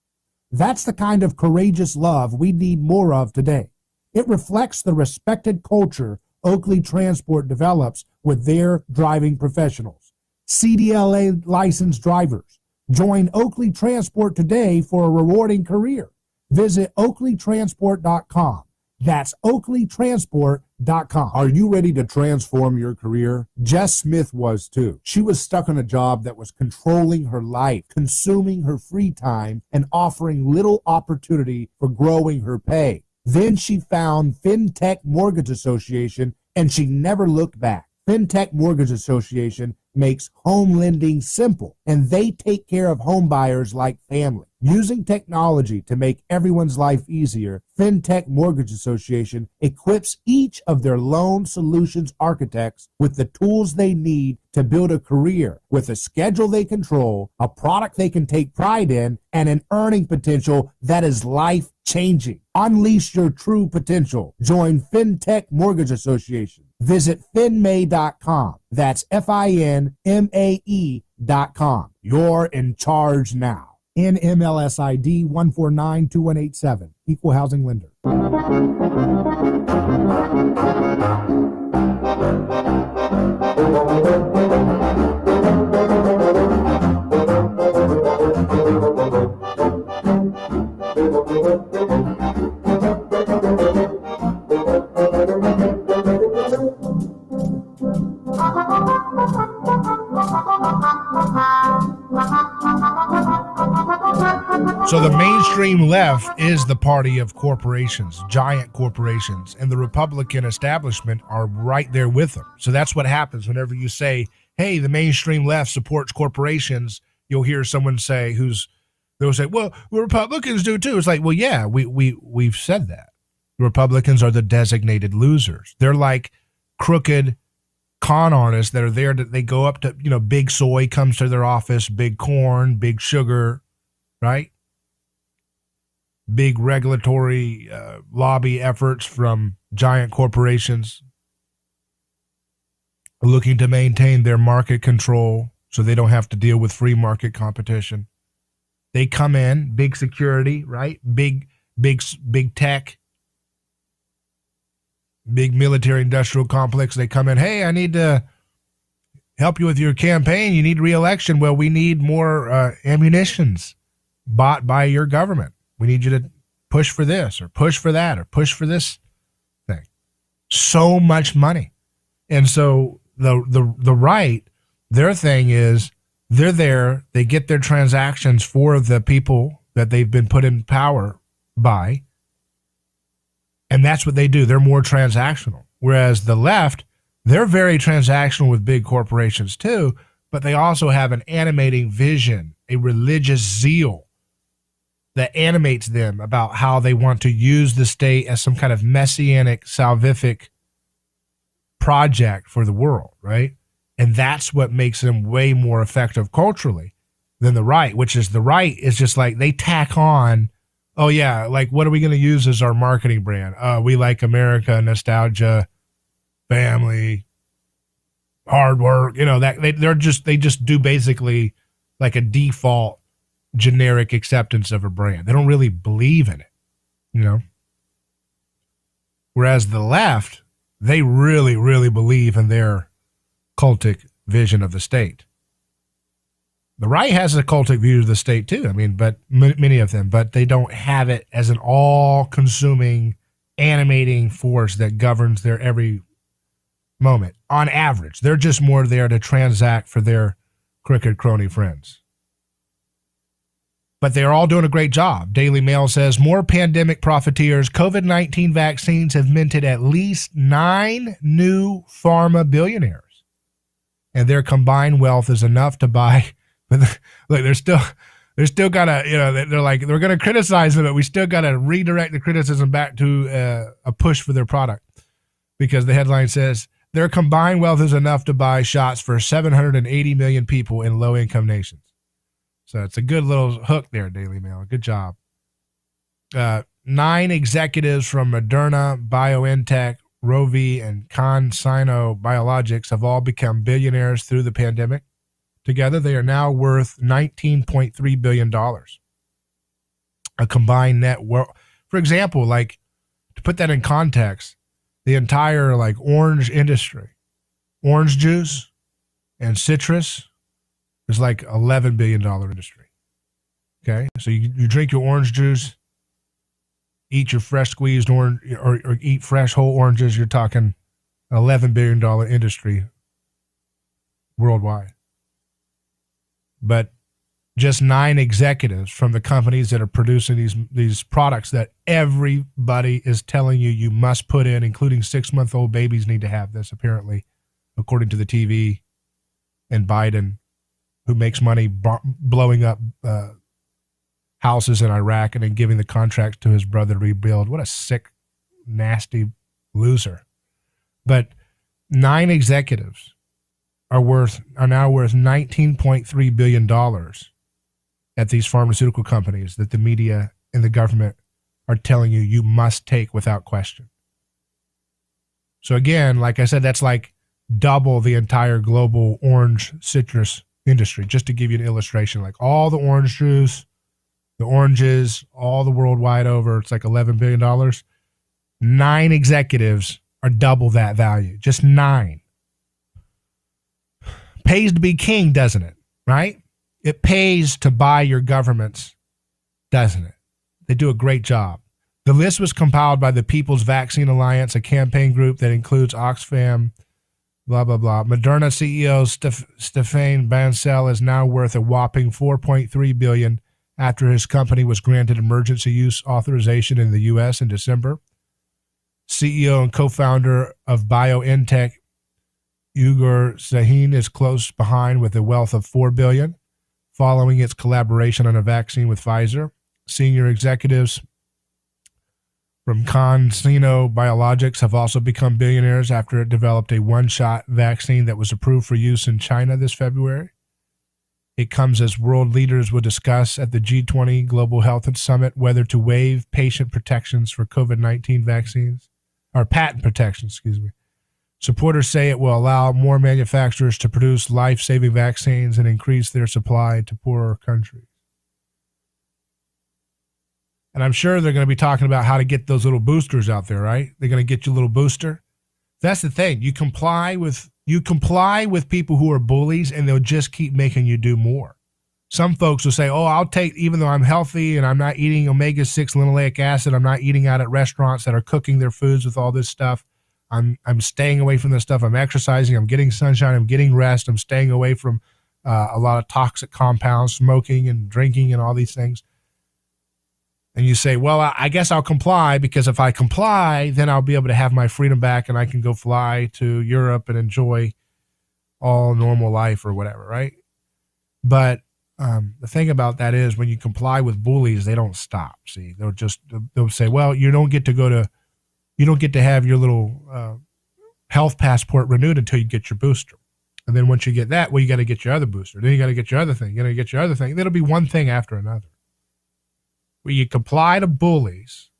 That's the kind of courageous love we need more of today. It reflects the respected culture Oakley Transport develops with their driving professionals. CDLA licensed drivers. Join Oakley Transport today for a rewarding career. Visit oakleytransport.com. That's oakleytransport.com. FinTechMortgageAssociation.com. Are you ready to transform your career? Jess Smith was too. She was stuck in a job that was controlling her life, consuming her free time, and offering little opportunity for growing her pay. Then she found FinTech Mortgage Association, and she never looked back. FinTech Mortgage Association makes home lending simple, and they take care of home buyers like family. Using technology to make everyone's life easier, FinTech Mortgage Association equips each of their loan solutions architects with the tools they need to build a career with a schedule they control, a product they can take pride in, and an earning potential that is life-changing. Unleash your true potential. Join FinTech Mortgage Association. Visit finmay.com. That's FINMAE.com. You're in charge now. NMLS ID 1492187. Equal housing lender. So the mainstream left is the party of corporations, giant corporations, and the Republican establishment are right there with them. So that's what happens whenever you say, hey, the mainstream left supports corporations. You'll hear someone say they'll say, well, Republicans do too. It's like, well, yeah, we've said that. Republicans are the designated losers. They're like crooked con artists that are there. They go up to, big soy comes to their office, big corn, big sugar, right? Big regulatory lobby efforts from giant corporations looking to maintain their market control so they don't have to deal with free market competition. They come in, big security, right? Big tech, big military industrial complex. They come in, hey, I need to help you with your campaign. You need re-election. Well, we need more ammunitions bought by your government. We need you to push for this or push for that or push for this thing. So much money. And so the right, their thing is they're there, they get their transactions for the people that they've been put in power by. And that's what they do. They're more transactional. Whereas the left, they're very transactional with big corporations too, but they also have an animating vision, a religious zeal that animates them about how they want to use the state as some kind of messianic, salvific project for the world, right? And that's what makes them way more effective culturally than the right, which is the right is just like they tack on, oh yeah, like what are we going to use as our marketing brand? We like America, nostalgia, family, hard work, that they just do basically like a default generic acceptance of a brand. They don't really believe in it, Whereas the left, they really, really believe in their cultic vision of the state. The right has a cultic view of the state too. But many of them, but they don't have it as an all-consuming, animating force that governs their every moment. On average, they're just more there to transact for their crooked crony friends. But they're all doing a great job. Daily Mail says more pandemic profiteers. COVID-19 vaccines have minted at least 9 new pharma billionaires. And their combined wealth is enough to buy. But look, they're still got to, they're like, we're going to criticize them, but we still got to redirect the criticism back to a push for their product. Because the headline says their combined wealth is enough to buy shots for 780 million people in low-income nations. So it's a good little hook there, Daily Mail. Good job. 9 executives from Moderna, BioNTech, Rovi, and CanSino Biologics have all become billionaires through the pandemic. Together, they are now worth $19.3 billion. A combined net worth. For example, like to put that in context, the entire like orange industry, orange juice and citrus, is like $11 billion industry. Okay, so you drink your orange juice, eat your fresh squeezed orange or eat fresh whole oranges, you're talking $11 billion industry worldwide. But just 9 executives from the companies that are producing these products that everybody is telling you must put in, including 6-month-old babies need to have this, apparently, according to the TV, and Biden, who makes money blowing up houses in Iraq and then giving the contracts to his brother to rebuild. What a sick, nasty loser. But 9 executives are now worth $19.3 billion at these pharmaceutical companies that the media and the government are telling you must take without question. So again, like I said, that's like double the entire global orange citrus industry, just to give you an illustration. Like all the orange juice, the oranges, all the worldwide over, it's like $11 billion. 9 executives are double that value. Just 9. Pays to be king, doesn't it? Right? It pays to buy your governments, doesn't it? They do a great job. The list was compiled by the People's Vaccine Alliance, a campaign group that includes Oxfam, blah, blah, blah. Moderna CEO Stéphane Bancel is now worth a whopping $4.3 billion after his company was granted emergency use authorization in the U.S. in December. CEO and co-founder of BioNTech, Ugur Sahin, is close behind with a wealth of $4 billion. Following its collaboration on a vaccine with Pfizer. Senior executives from CanSino Biologics have also become billionaires after it developed a one-shot vaccine that was approved for use in China this February. It comes as world leaders will discuss at the G20 Global Health Summit whether to waive patient protections for COVID-19 vaccines, or patent protections, excuse me. Supporters say it will allow more manufacturers to produce life-saving vaccines and increase their supply to poorer countries. And I'm sure they're going to be talking about how to get those little boosters out there, right? They're going to get you a little booster. That's the thing. You comply with people who are bullies, and they'll just keep making you do more. Some folks will say, oh, I'll take, even though I'm healthy and I'm not eating omega-6 linoleic acid, I'm not eating out at restaurants that are cooking their foods with all this stuff. I'm staying away from this stuff. I'm exercising. I'm getting sunshine. I'm getting rest. I'm staying away from a lot of toxic compounds, smoking and drinking and all these things. And you say, well, I guess I'll comply, because if I comply, then I'll be able to have my freedom back and I can go fly to Europe and enjoy all normal life or whatever, right? But the thing about that is when you comply with bullies, they don't stop. See, they'll say, well, you don't get to have your little health passport renewed until you get your booster. And then once you get that, well, you got to get your other booster. Then you got to get your other thing. You got to get your other thing. It'll be one thing after another. When you comply to bullies,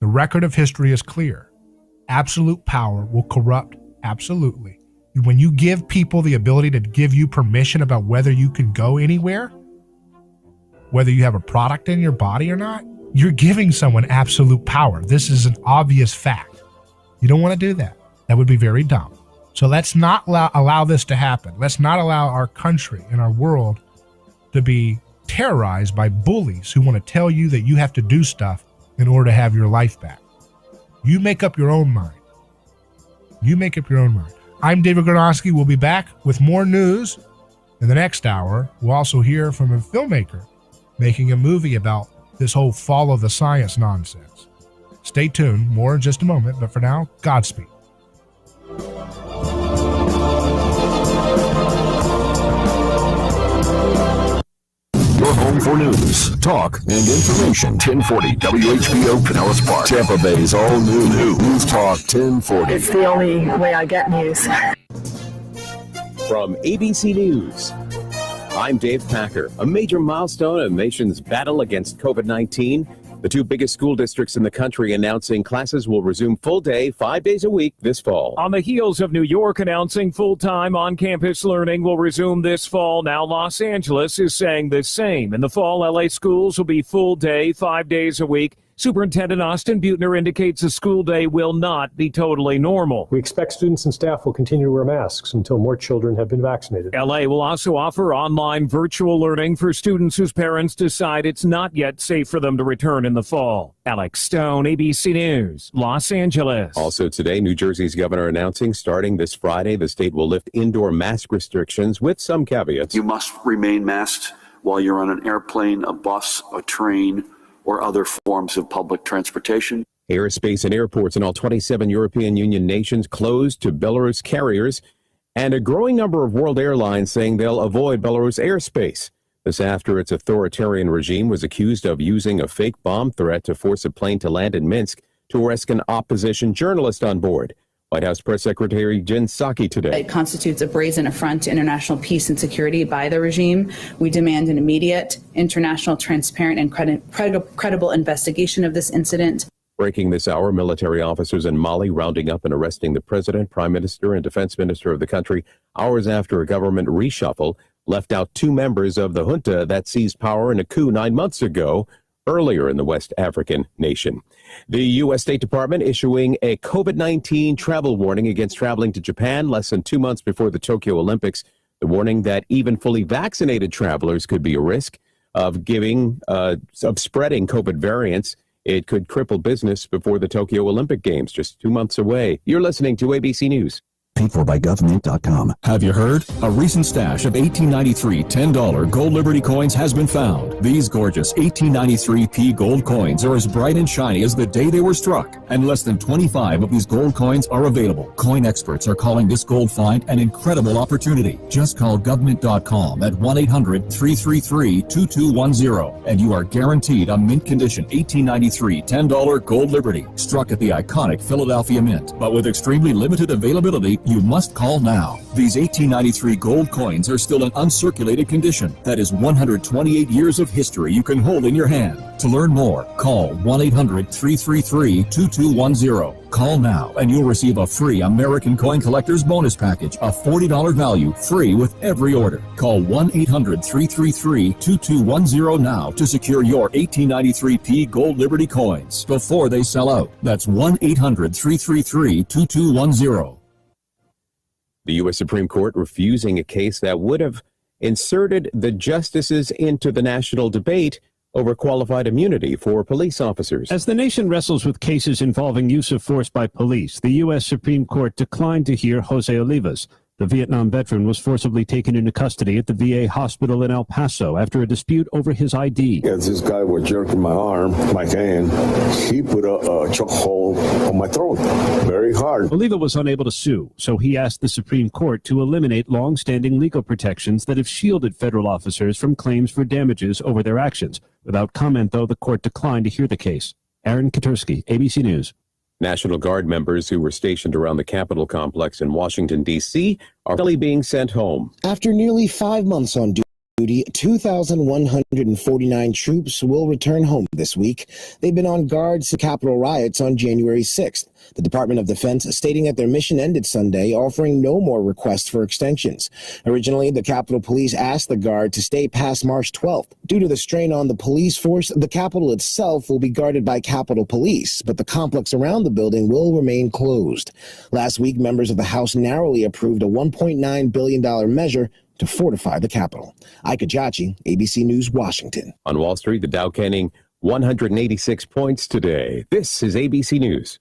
the record of history is clear. Absolute power will corrupt absolutely. When you give people the ability to give you permission about whether you can go anywhere, whether you have a product in your body or not, you're giving someone absolute power. This is an obvious fact. You don't want to do that. That would be very dumb. So let's not allow this to happen. Let's not allow our country and our world to be terrorized by bullies who want to tell you that you have to do stuff in order to have your life back. You make up your own mind. You make up your own mind. I'm David Granovsky. We'll be back with more news in the next hour. We'll also hear from a filmmaker making a movie about this whole follow the science nonsense. Stay tuned. More in just a moment. But for now, Godspeed. Your home for news, talk, and information. 1040 WHBO Pinellas Park. Tampa Bay's all new News Talk 1040. It's the only way I get news. From ABC News, I'm Dave Packer. A major milestone in the nation's battle against COVID-19. The 2 biggest school districts in the country announcing classes will resume full day, 5 days a week this fall. On the heels of New York announcing full-time on-campus learning will resume this fall, now Los Angeles is saying the same. In the fall, LA schools will be full day, 5 days a week. Superintendent Austin Butner indicates the school day will not be totally normal. We expect students and staff will continue to wear masks until more children have been vaccinated. LA will also offer online virtual learning for students whose parents decide it's not yet safe for them to return in the fall. Alex Stone, ABC News, Los Angeles. Also today, New Jersey's governor announcing starting this Friday, the state will lift indoor mask restrictions with some caveats. You must remain masked while you're on an airplane, a bus, a train, or other forms of public transportation. Airspace and airports in all 27 European Union nations closed to Belarus carriers, and a growing number of world airlines saying they'll avoid Belarus airspace. This after its authoritarian regime was accused of using a fake bomb threat to force a plane to land in Minsk to arrest an opposition journalist on board. White House Press Secretary Jen Psaki today. It constitutes a brazen affront to international peace and security by the regime. We demand an immediate, international, transparent, and credible investigation of this incident. Breaking this hour, military officers in Mali rounding up and arresting the president, prime minister, and defense minister of the country hours after a government reshuffle left out two members of the junta that seized power in a coup 9 months ago, earlier in the West African nation. The U.S. State Department issuing a COVID-19 travel warning against traveling to Japan less than 2 months before the Tokyo Olympics. The warning that even fully vaccinated travelers could be a risk of spreading COVID variants. It could cripple business before the Tokyo Olympic Games, just 2 months away. You're listening to ABC News. Paid for by government.com. Have you heard? A recent stash of 1893 $10 Gold Liberty coins has been found. These gorgeous 1893p gold coins are as bright and shiny as the day they were struck, and less than 25 of these gold coins are available. Coin experts are calling this gold find an incredible opportunity. Just call government.com at 1-800-333-2210, and you are guaranteed a mint condition 1893 $10 Gold Liberty, struck at the iconic Philadelphia Mint, but with extremely limited availability. You must call now. These 1893 gold coins are still in uncirculated condition. That is 128 years of history you can hold in your hand. To learn more, call 1-800-333-2210. Call now and you'll receive a free American Coin Collector's Bonus Package, a $40 value, free with every order. Call 1-800-333-2210 now to secure your 1893p Gold Liberty coins before they sell out. That's 1-800-333-2210. The U.S. Supreme Court refusing a case that would have inserted the justices into the national debate over qualified immunity for police officers. As the nation wrestles with cases involving use of force by police, the U.S. Supreme Court declined to hear Jose Olivas. The Vietnam veteran was forcibly taken into custody at the VA hospital in El Paso after a dispute over his ID. As this guy was jerking my arm, my hand, he put a chokehold on my throat, very hard. Oliva was unable to sue, so he asked the Supreme Court to eliminate long-standing legal protections that have shielded federal officers from claims for damages over their actions. Without comment, though, the court declined to hear the case. Aaron Katursky, ABC News. National Guard members who were stationed around the Capitol complex in Washington, D.C. are finally being sent home. After nearly 5 months on duty, 2,149 troops will return home this week. They've been on guard since Capitol riots on January 6th. The Department of Defense stating that their mission ended Sunday, offering no more requests for extensions. Originally, the Capitol Police asked the Guard to stay past March 12th. Due to the strain on the police force, the Capitol itself will be guarded by Capitol Police, but the complex around the building will remain closed. Last week, members of the House narrowly approved a $1.9 billion measure to fortify the Capitol. Ike Ajachi, ABC News, Washington. On Wall Street, the Dow gaining 186 points today. This is ABC News.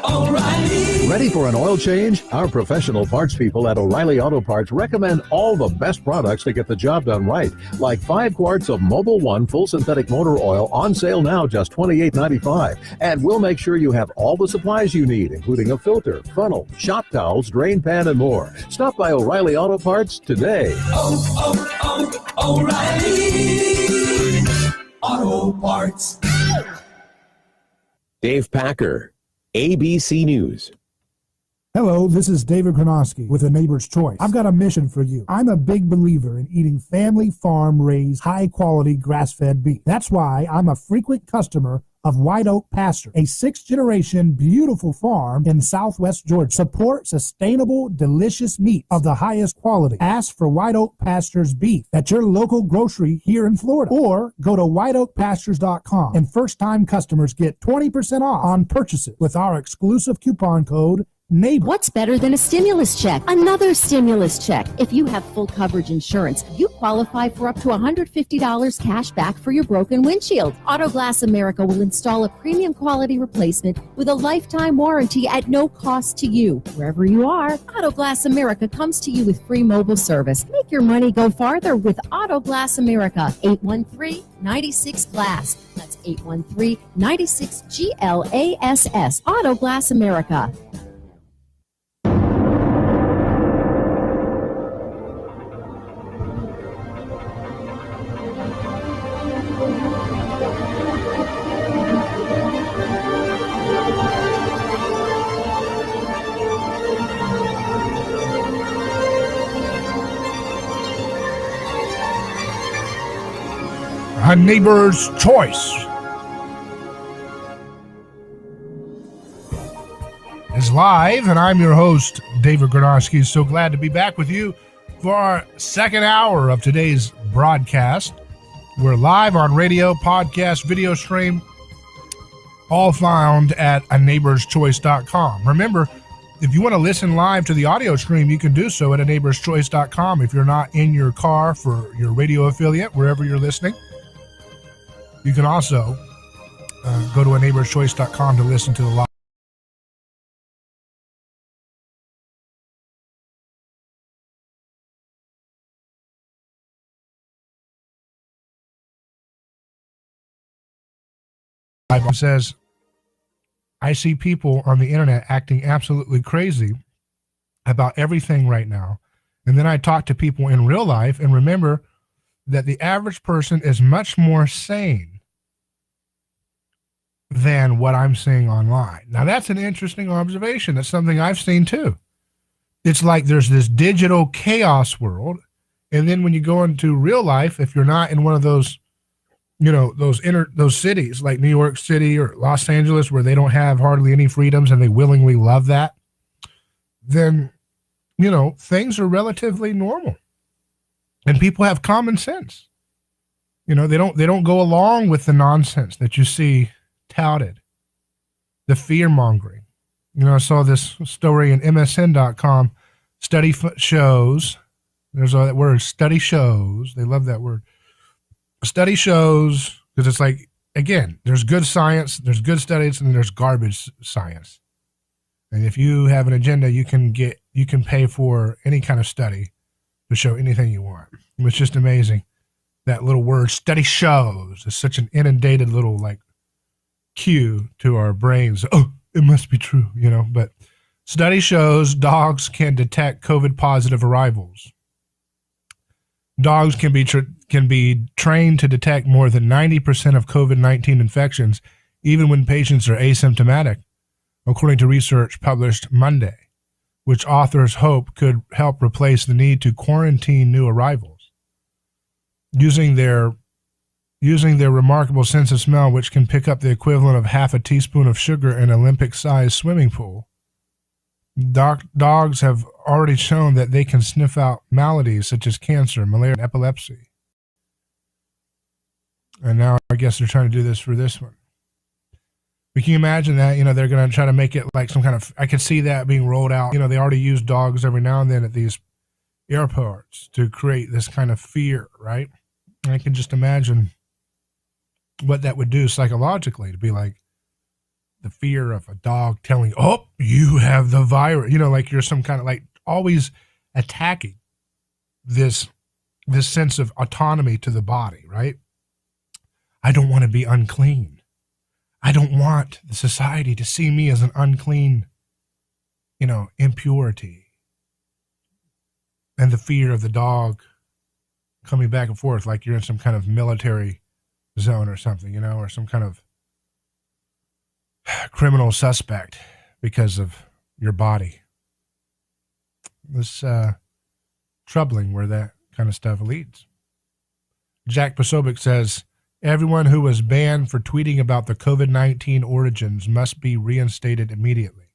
O'Reilly. Ready for an oil change? Our professional parts people at O'Reilly Auto Parts recommend all the best products to get the job done right. Like 5 quarts of Mobil 1 full synthetic motor oil on sale now just $28.95. And we'll make sure you have all the supplies you need, including a filter, funnel, shop towels, drain pan, and more. Stop by O'Reilly Auto Parts today. O'Reilly Auto Parts. Dave Packer, ABC News. Hello, this is David Kronosky with A Neighbor's Choice. I've got a mission for you. I'm a big believer in eating family farm-raised, high-quality grass-fed beef. That's why I'm a frequent customer of White Oak Pasture, a 6th-generation beautiful farm in southwest Georgia. Support sustainable, delicious meat of the highest quality. Ask for White Oak Pastures beef at your local grocery here in Florida, or go to whiteoakpastures.com, and first-time customers get 20% off on purchases with our exclusive coupon code NEIGHBOR. What's better than a stimulus check? Another stimulus check. If you have full coverage insurance, you qualify for up to $150 cash back for your broken windshield. Autoglass America will install a premium quality replacement with a lifetime warranty at no cost to you. Wherever you are, Autoglass America comes to you with free mobile service. Make your money go farther with Autoglass America. 813-96-GLASS. That's 813-96-GLASS. Autoglass America. A Neighbor's Choice is live, and I'm your host, David Gronowski. So glad to be back with you for our second hour of today's broadcast. We're live on radio, podcast, video stream, all found at aneighborschoice.com. Remember, if you want to listen live to the audio stream, you can do so at aneighborschoice.com if you're not in your car for your radio affiliate, wherever you're listening. You can also go to aneighborschoice.com to listen to the live. Says, I see people on the internet acting absolutely crazy about everything right now. And then I talk to people in real life and remember that the average person is much more sane than what I'm seeing online. Now, that's an interesting observation. That's something I've seen too. It's like there's this digital chaos world. And then when you go into real life, if you're not in one of those, you know, those cities like New York City or Los Angeles, where they don't have hardly any freedoms and they willingly love that, then, you know, things are relatively normal. And people have common sense. You know, they don't go along with the nonsense that you see touted, the fear mongering. You know, I saw this story in MSN.com. Study shows, there's that word, study shows. They love that word. Study shows, because it's like, again, there's good science, there's good studies, and there's garbage science. And if you have an agenda, you can pay for any kind of study to show anything you want. It's just amazing. That little word, study shows, is such an inundated little like cue to our brains. Oh, it must be true, you know. But study shows dogs can detect COVID positive arrivals. Dogs can be trained to detect more than 90% of COVID-19 infections, even when patients are asymptomatic, according to research published Monday, which authors hope could help replace the need to quarantine new arrivals. Using their remarkable sense of smell, which can pick up the equivalent of half a teaspoon of sugar in an Olympic-sized swimming pool, dogs have already shown that they can sniff out maladies such as cancer, malaria, and epilepsy. And now I guess they're trying to do this for this one. But can you imagine that? You know, they're going to try to make it like some kind of, I could see that being rolled out. You know, they already use dogs every now and then at these airports to create this kind of fear, right? And I can just imagine what that would do psychologically, to be like the fear of a dog telling, oh, you have the virus, you know, like you're some kind of like always attacking this sense of autonomy to the body, right? I don't want to be unclean. I don't want the society to see me as an unclean, you know, impurity. And the fear of the dog coming back and forth like you're in some kind of military zone or something, you know, or some kind of criminal suspect because of your body. It's troubling where that kind of stuff leads. Jack Posobiec says, Everyone who was banned for tweeting about the COVID-19 origins must be reinstated immediately.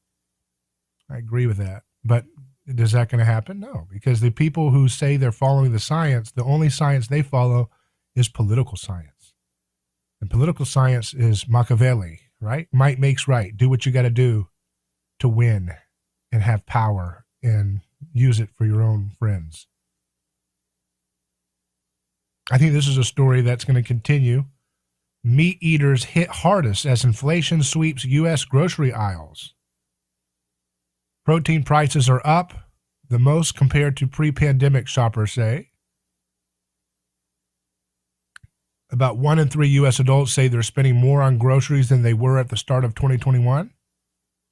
I agree with that. But is that going to happen? No, because the people who say they're following the science, the only science they follow is political science. And political science is Machiavelli, right? Might makes right. Do what you got to do to win and have power and use it for your own friends. I think this is a story that's going to continue. Meat eaters hit hardest as inflation sweeps U.S. grocery aisles. Protein prices are up the most compared to pre-pandemic, shoppers say. About 1 in 3 U.S. adults say they're spending more on groceries than they were at the start of 2021,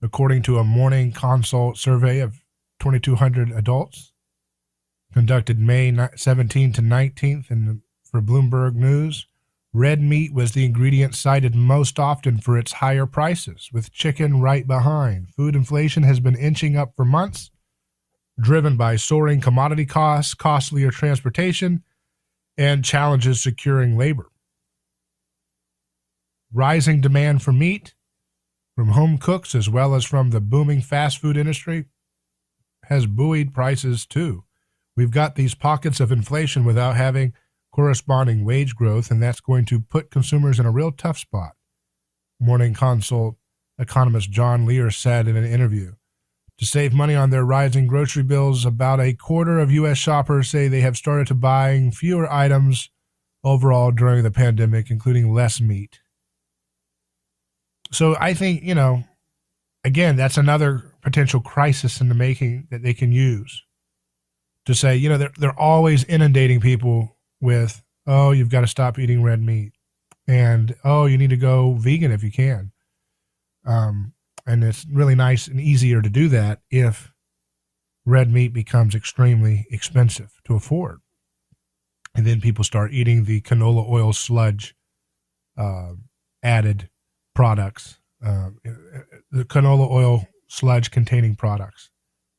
according to a Morning Consult survey of 2,200 adults conducted May 17 to 19th for Bloomberg News. Red meat was the ingredient cited most often for its higher prices, with chicken right behind. Food inflation has been inching up for months, driven by soaring commodity costs, costlier transportation, and challenges securing labor. Rising demand for meat from home cooks as well as from the booming fast food industry has buoyed prices too. We've got these pockets of inflation without having corresponding wage growth, and that's going to put consumers in a real tough spot, Morning Consult economist John Lear said in an interview. To save money on their rising grocery bills, about a quarter of U.S. shoppers say they have started to buying fewer items overall during the pandemic, including less meat. So I think, again, that's another potential crisis in the making that they can use to say, they're always inundating people with, oh, you've got to stop eating red meat, and, oh, you need to go vegan if you can. And it's really nice and easier to do that if red meat becomes extremely expensive to afford. And then people start eating the canola oil sludge added products, the canola oil sludge containing products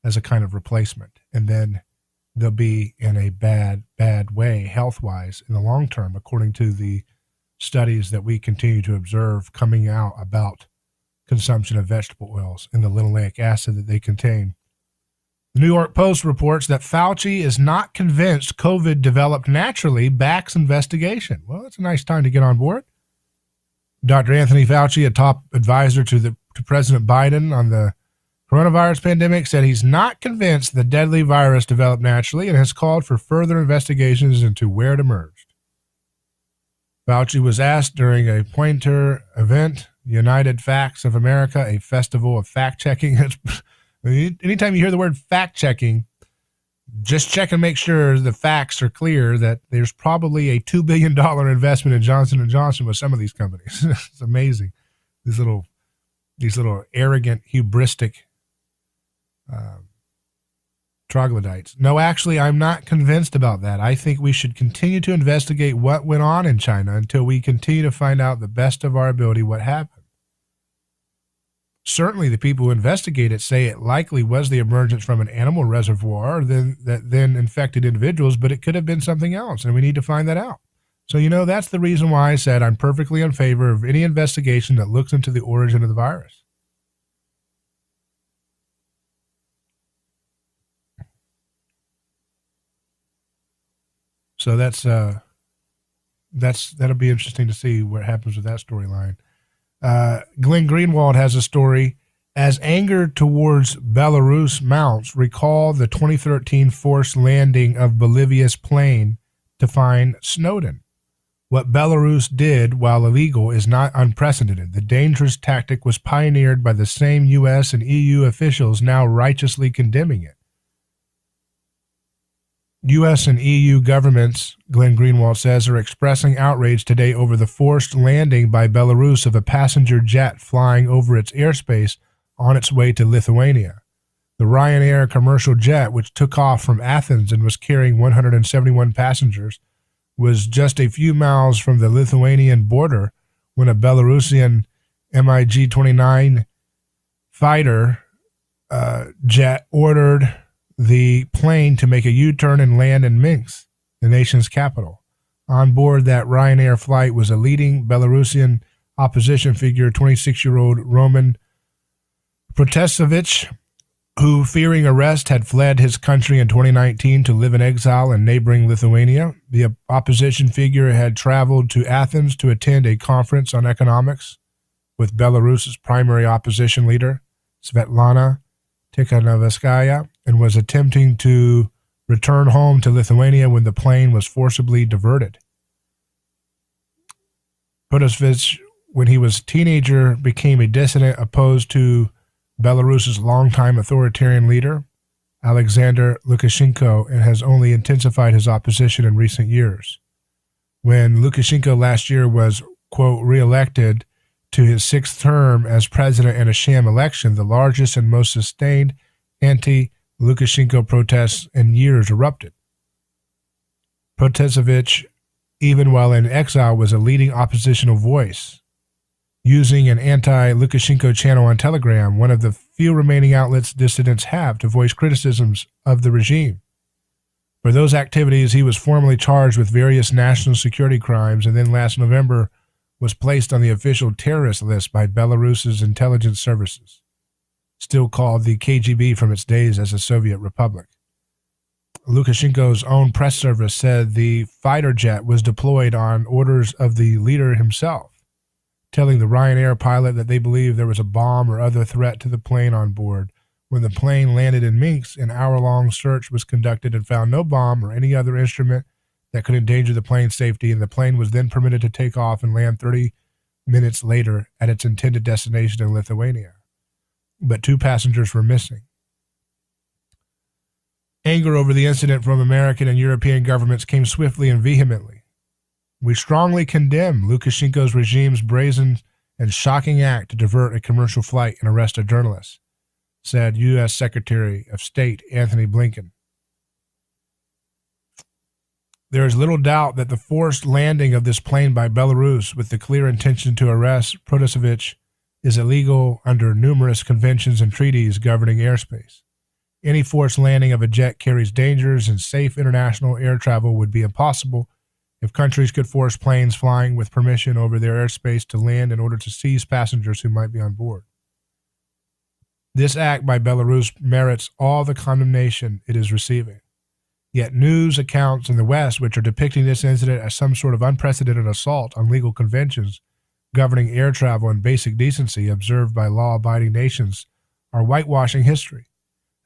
as a kind of replacement. And then they'll be in a bad way health-wise in the long term, according to the studies that we continue to observe coming out about consumption of vegetable oils and the linoleic acid that they contain. The New York Post reports that Fauci is not convinced COVID developed naturally, backs investigation. Well, it's a nice time to get on board. Dr. Anthony Fauci, a top advisor to President Biden on the coronavirus pandemic, said he's not convinced the deadly virus developed naturally and has called for further investigations into where it emerged. Fauci was asked during a Poynter event, United Facts of America, a festival of fact-checking. Anytime you hear the word fact-checking, just check and make sure the facts are clear that there's probably a $2 billion investment in Johnson & Johnson with some of these companies. It's amazing. These little arrogant, hubristic troglodytes. No, actually, I'm not convinced about that. I think we should continue to investigate what went on in China until we continue to find out the best of our ability what happened. Certainly, the people who investigate it say it likely was the emergence from an animal reservoir that then infected individuals, but it could have been something else, and we need to find that out. So, that's the reason why I said I'm perfectly in favor of any investigation that looks into the origin of the virus. So that'll be interesting to see what happens with that storyline. Glenn Greenwald has a story. As anger towards Belarus mounts, recall the 2013 forced landing of Bolivia's plane to find Snowden. What Belarus did, while illegal, is not unprecedented. The dangerous tactic was pioneered by the same U.S. and EU officials now righteously condemning it. U.S. and EU governments, Glenn Greenwald says, are expressing outrage today over the forced landing by Belarus of a passenger jet flying over its airspace on its way to Lithuania. The Ryanair commercial jet, which took off from Athens and was carrying 171 passengers, was just a few miles from the Lithuanian border when a Belarusian MiG-29 fighter jet ordered the plane to make a U-turn and land in Minsk, the nation's capital. On board that Ryanair flight was a leading Belarusian opposition figure, 26-year-old Roman Protasevich, who, fearing arrest, had fled his country in 2019 to live in exile in neighboring Lithuania. The opposition figure had traveled to Athens to attend a conference on economics with Belarus's primary opposition leader, Svetlana Tikhanovskaya, and was attempting to return home to Lithuania when the plane was forcibly diverted. Protasevich, when he was a teenager, became a dissident opposed to Belarus's longtime authoritarian leader, Alexander Lukashenko, and has only intensified his opposition in recent years. When Lukashenko last year was, quote, reelected to his sixth term as president in a sham election, the largest and most sustained anti-Lukashenko protests in years erupted. Protasevich, even while in exile, was a leading oppositional voice, using an anti-Lukashenko channel on Telegram, one of the few remaining outlets dissidents have to voice criticisms of the regime. For those activities, he was formally charged with various national security crimes and then last November was placed on the official terrorist list by Belarus's intelligence services, still called the KGB from its days as a Soviet republic. Lukashenko's own press service said the fighter jet was deployed on orders of the leader himself, telling the Ryanair pilot that they believed there was a bomb or other threat to the plane on board. When the plane landed in Minsk, an hour-long search was conducted and found no bomb or any other instrument that could endanger the plane's safety, and the plane was then permitted to take off and land 30 minutes later at its intended destination in Lithuania. But 2 passengers were missing. Anger over the incident from American and European governments came swiftly and vehemently. We strongly condemn Lukashenko's regime's brazen and shocking act to divert a commercial flight and arrest a journalist, said U.S. Secretary of State Anthony Blinken. There is little doubt that the forced landing of this plane by Belarus with the clear intention to arrest Protasevich is illegal under numerous conventions and treaties governing airspace. Any forced landing of a jet carries dangers, and safe international air travel would be impossible if countries could force planes flying with permission over their airspace to land in order to seize passengers who might be on board. This act by Belarus merits all the condemnation it is receiving. Yet news accounts in the West, which are depicting this incident as some sort of unprecedented assault on legal conventions governing air travel and basic decency observed by law-abiding nations, are whitewashing history.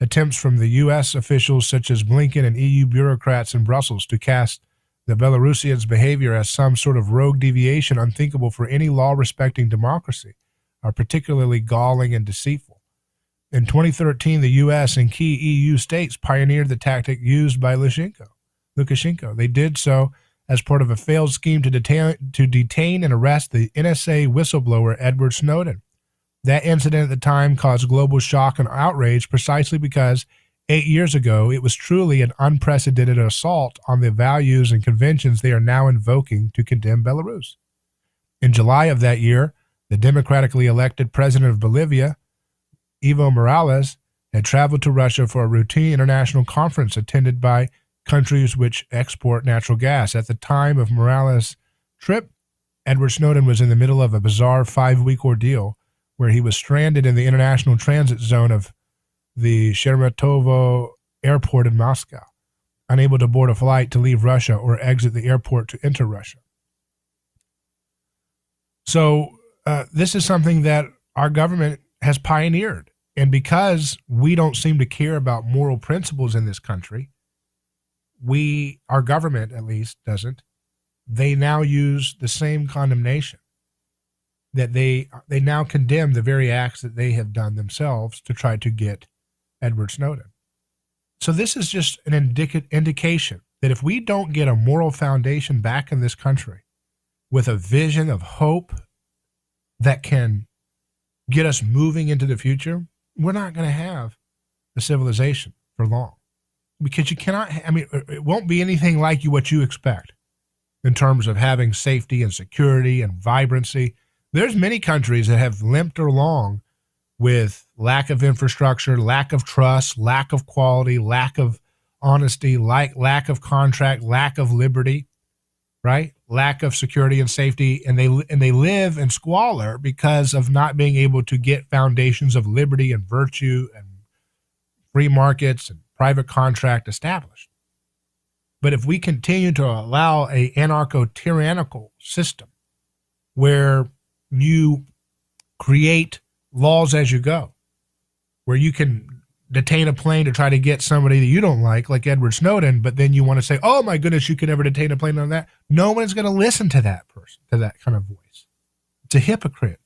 Attempts from the U.S. officials such as Blinken and EU bureaucrats in Brussels to cast the Belarusians' behavior as some sort of rogue deviation unthinkable for any law-respecting democracy are particularly galling and deceitful. In 2013, the U.S. and key EU states pioneered the tactic used by Lukashenko. They did so as part of a failed scheme to detain and arrest the NSA whistleblower Edward Snowden. That incident at the time caused global shock and outrage precisely because 8 years ago it was truly an unprecedented assault on the values and conventions they are now invoking to condemn Belarus. In July of that year, the democratically elected president of Bolivia, Evo Morales, had traveled to Russia for a routine international conference attended by countries which export natural gas. At the time of Morales' trip, Edward Snowden was in the middle of a bizarre 5-week ordeal where he was stranded in the international transit zone of the Sheremetyevo airport in Moscow, unable to board a flight to leave Russia or exit the airport to enter Russia. So this is something that our government has pioneered. And because we don't seem to care about moral principles in this country, our government at least doesn't, they now use the same condemnation that they now condemn the very acts that they have done themselves to try to get Edward Snowden. So this is just an indication that if we don't get a moral foundation back in this country with a vision of hope that can get us moving into the future, we're not going to have a civilization for long. Because you cannot, it won't be anything like what you expect in terms of having safety and security and vibrancy. There's many countries that have limped along with lack of infrastructure, lack of trust, lack of quality, lack of honesty, lack of contract, lack of liberty, right? Lack of security and safety, and they live in squalor because of not being able to get foundations of liberty and virtue and free markets and private contract established. But if we continue to allow a anarcho-tyrannical system where you create laws as you go, where you can detain a plane to try to get somebody that you don't like Edward Snowden, but then you want to say, oh my goodness, you can never detain a plane on that. No one's going to listen to that person, to that kind of voice. It's a hypocrite.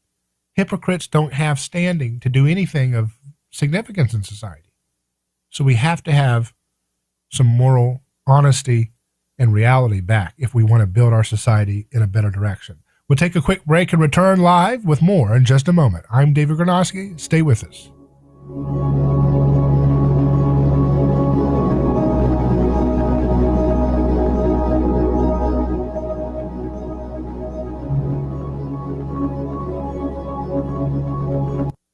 Hypocrites don't have standing to do anything of significance in society. So we have to have some moral honesty and reality back if we want to build our society in a better direction. We'll take a quick break and return live with more in just a moment. I'm David Granosky. Stay with us.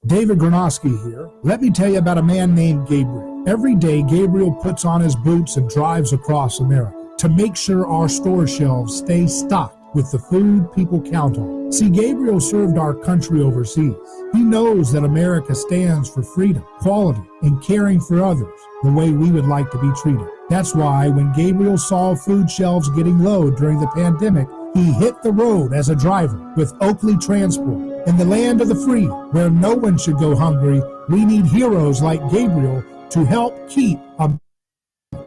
David Granosky here. Let me tell you about a man named Gabriel. Every day, Gabriel puts on his boots and drives across America to make sure our store shelves stay stocked with the food people count on. See, Gabriel served our country overseas. He knows that America stands for freedom, quality, and caring for others the way we would like to be treated. That's why when Gabriel saw food shelves getting low during the pandemic, he hit the road as a driver with Oakley Transport. In the land of the free, where no one should go hungry, we need heroes like Gabriel to help keep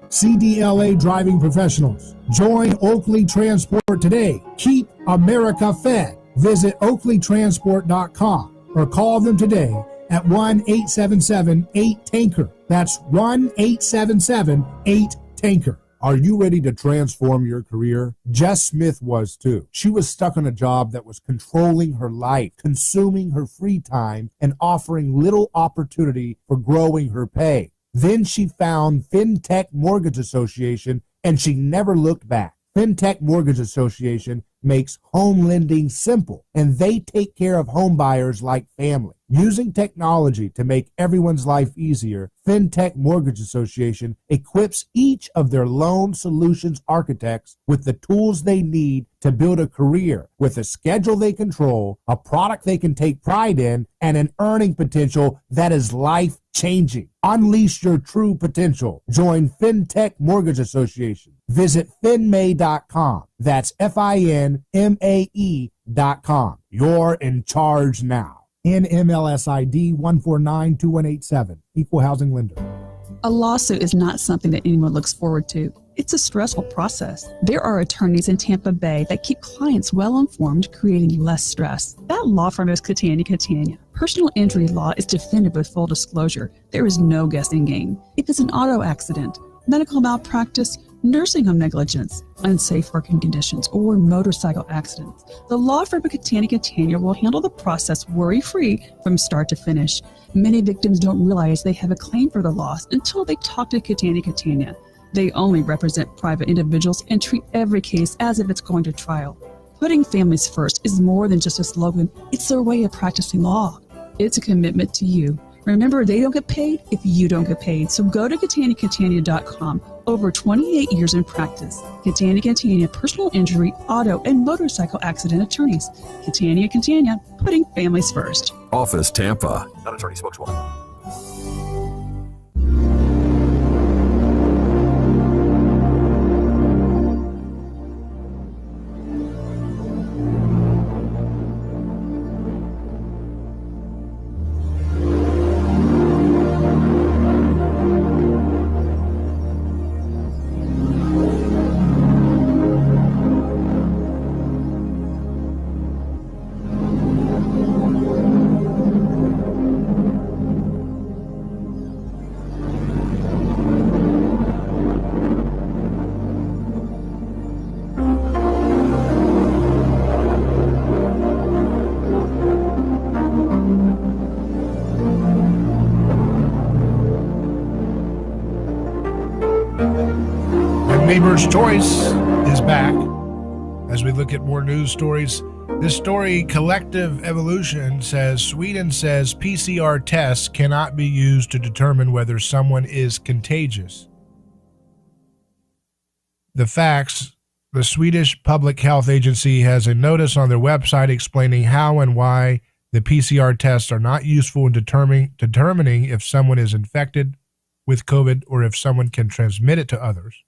CDLA driving professionals. Join Oakley Transport today. Keep America fed. Visit oakleytransport.com or call them today at 1-877-8-TANKER. That's 1-877-8-TANKER. Are you ready to transform your career? Jess Smith was too. She was stuck in a job that was controlling her life, consuming her free time, and offering little opportunity for growing her pay. Then she found FinTech Mortgage Association, and she never looked back. FinTech Mortgage Association makes home lending simple, and they take care of home buyers like family. Using technology to make everyone's life easier, FinTech Mortgage Association equips each of their loan solutions architects with the tools they need to build a career with a schedule they control, a product they can take pride in, and an earning potential that is life-changing. Unleash your true potential. Join FinTech Mortgage Association. Visit finmay.com. That's FINMAE.com. You're in charge now. NMLS ID 1492187. Equal housing lender. A lawsuit is not something that anyone looks forward to. It's a stressful process. There are attorneys in Tampa Bay that keep clients well informed, creating less stress. That law firm is Catania. Personal injury law is defended with full disclosure. There is no guessing game. If it's an auto accident, medical malpractice, nursing home negligence, unsafe working conditions, or motorcycle accidents, the law firm of Catania will handle the process worry-free from start to finish. Many victims don't realize they have a claim for the loss until they talk to Catania. They only represent private individuals and treat every case as if it's going to trial. Putting families first is more than just a slogan. It's their way of practicing law. It's a commitment to you. Remember, they don't get paid if you don't get paid. So go to Catania.com. Over 28 years in practice. Catania, personal injury, auto, and motorcycle accident attorneys. Catania, putting families first. Office Tampa. Not attorney spokeswoman. Neighbor's Choice is back as we look at more news stories. This story, Collective Evolution, says Sweden says PCR tests cannot be used to determine whether someone is contagious. The facts The Swedish Public Health Agency has a notice on their website explaining how and why the PCR tests are not useful in determining if someone is infected with COVID or if someone can transmit it to others.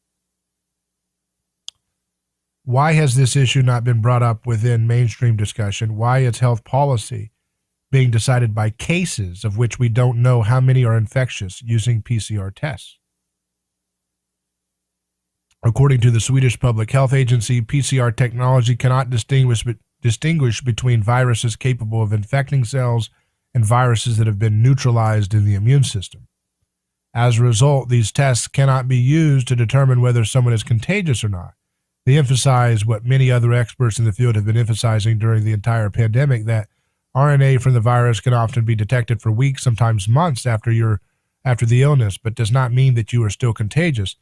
Why has this issue not been brought up within mainstream discussion? Why is health policy being decided by cases of which we don't know how many are infectious using PCR tests? According to the Swedish Public Health Agency, PCR technology cannot distinguish between viruses capable of infecting cells and viruses that have been neutralized in the immune system. As a result, these tests cannot be used to determine whether someone is contagious or not. They emphasize what many other experts in the field have been emphasizing during the entire pandemic, that RNA from the virus can often be detected for weeks, sometimes months after the illness, but does not mean that you are still contagious.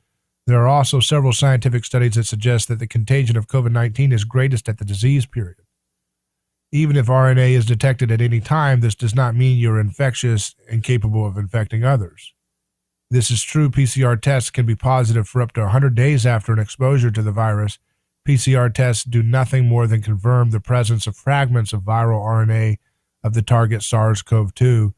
There are also several scientific studies that suggest that the contagion of COVID-19 is greatest at the disease period. Even if RNA is detected at any time, this does not mean you're infectious and capable of infecting others. This is true. PCR tests can be positive for up to 100 days after an exposure to the virus. PCR tests do nothing more than confirm the presence of fragments of viral RNA of the target SARS-CoV-2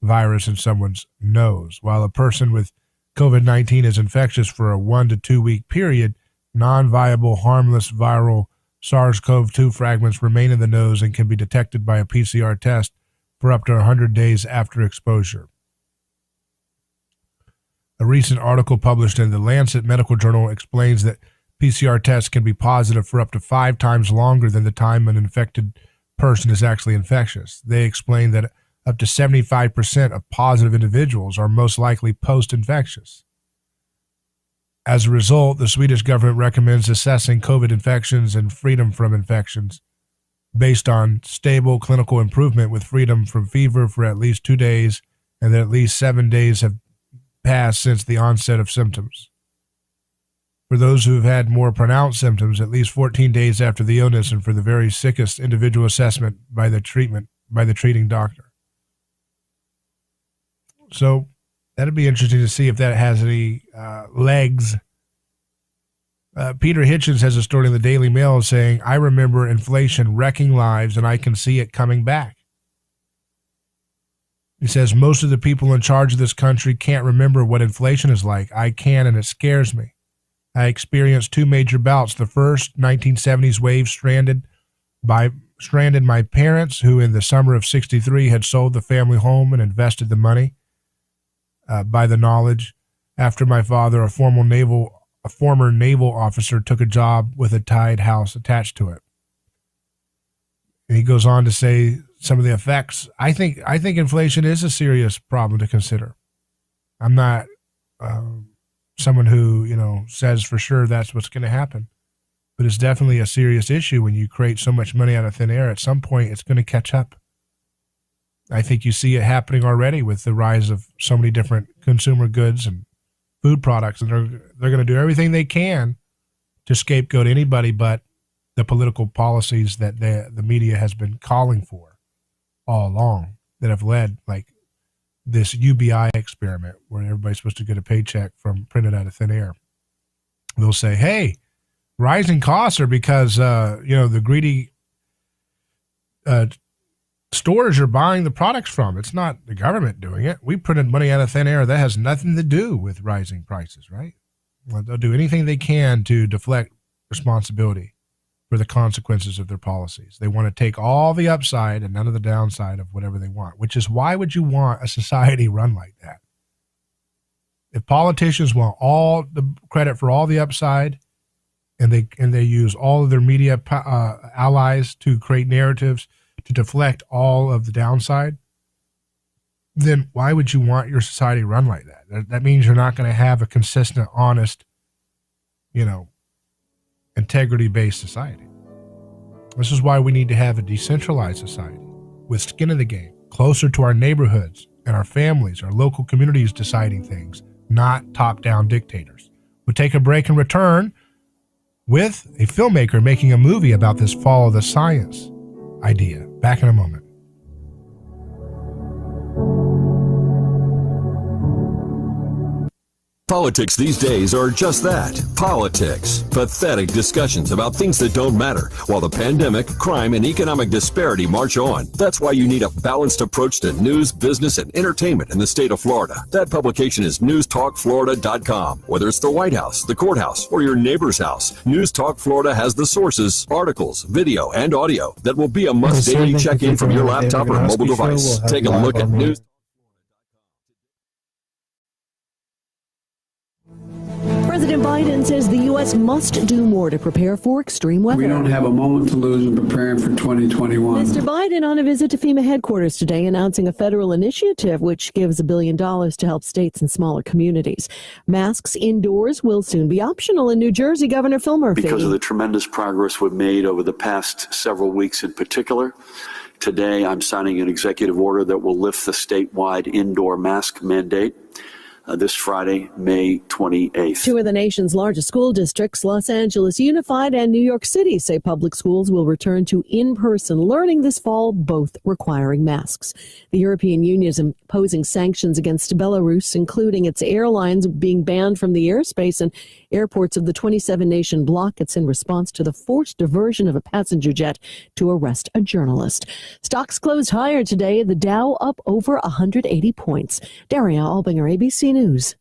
virus in someone's nose. While a person with COVID-19 is infectious for a 1 to 2 week period, non-viable, harmless viral SARS-CoV-2 fragments remain in the nose and can be detected by a PCR test for up to 100 days after exposure. A recent article published in the Lancet Medical Journal explains that PCR tests can be positive for up to 5 times longer than the time an infected person is actually infectious. They explain that up to 75% of positive individuals are most likely post-infectious. As a result, the Swedish government recommends assessing COVID infections and freedom from infections based on stable clinical improvement with freedom from fever for at least 2 days and that at least 7 days have passed since the onset of symptoms. For those who have had more pronounced symptoms, at least 14 days after the illness, and for the very sickest, individual assessment by the treating doctor. So that'd be interesting to see if that has any legs. Peter Hitchens has a story in the Daily Mail saying, "I remember inflation wrecking lives and I can see it coming back." He says, "Most of the people in charge of this country can't remember what inflation is like. I can, and it scares me. I experienced 2 major bouts. The first, 1970s wave stranded my parents, who in the summer of 63 had sold the family home and invested the money by the knowledge. After my father, a former naval officer, took a job with a tied house attached to it." And he goes on to say some of the effects. I think inflation is a serious problem to consider. I'm not someone who, says for sure that's what's going to happen, but it's definitely a serious issue when you create so much money out of thin air. At some point, it's going to catch up. I think you see it happening already with the rise of so many different consumer goods and food products, and they're going to do everything they can to scapegoat anybody but the political policies that the media has been calling for all along, that have led like this UBI experiment where everybody's supposed to get a paycheck from printed out of thin air. They'll say, "Hey, rising costs are because the greedy stores you're buying the products from. It's not the government doing it. We printed money out of thin air. That has nothing to do with rising prices," right? Well, they'll do anything they can to deflect responsibility for the consequences of their policies. They want to take all the upside and none of the downside of whatever they want, which is why would you want a society run like that? If politicians want all the credit for all the upside and they use all of their media allies to create narratives to deflect all of the downside, then why would you want your society run like that? That means you're not going to have a consistent, honest, integrity-based society. This is why we need to have a decentralized society with skin in the game, closer to our neighborhoods and our families, our local communities deciding things, not top-down dictators. We'll take a break and return with a filmmaker making a movie about this follow the science idea. Back in a moment. Politics these days are just that, politics. Pathetic discussions about things that don't matter, while the pandemic, crime, and economic disparity march on. That's why you need a balanced approach to news, business, and entertainment in the state of Florida. That publication is newstalkflorida.com. Whether it's the White House, the courthouse, or your neighbor's house, News Talk Florida has the sources, articles, video, and audio that will be a must daily check-in from your laptop or mobile device. Take a look at News. President Biden says the U.S. must do more to prepare for extreme weather. We don't have a moment to lose in preparing for 2021. Mr. Biden on a visit to FEMA headquarters today, announcing a federal initiative which gives $1 billion to help states and smaller communities. Masks indoors will soon be optional in New Jersey. Governor Phil Murphy. Because of the tremendous progress we've made over the past several weeks in particular, today I'm signing an executive order that will lift the statewide indoor mask mandate. This Friday, May 28th. Two of the nation's largest school districts, Los Angeles Unified and New York City, say public schools will return to in-person learning this fall, both requiring masks. The European Union is imposing sanctions against Belarus, including its airlines being banned from the airspace and airports of the 27-nation bloc. It's in response to the forced diversion of a passenger jet to arrest a journalist. Stocks closed higher today, the Dow up over 180 points. Daria Albinger, ABC News.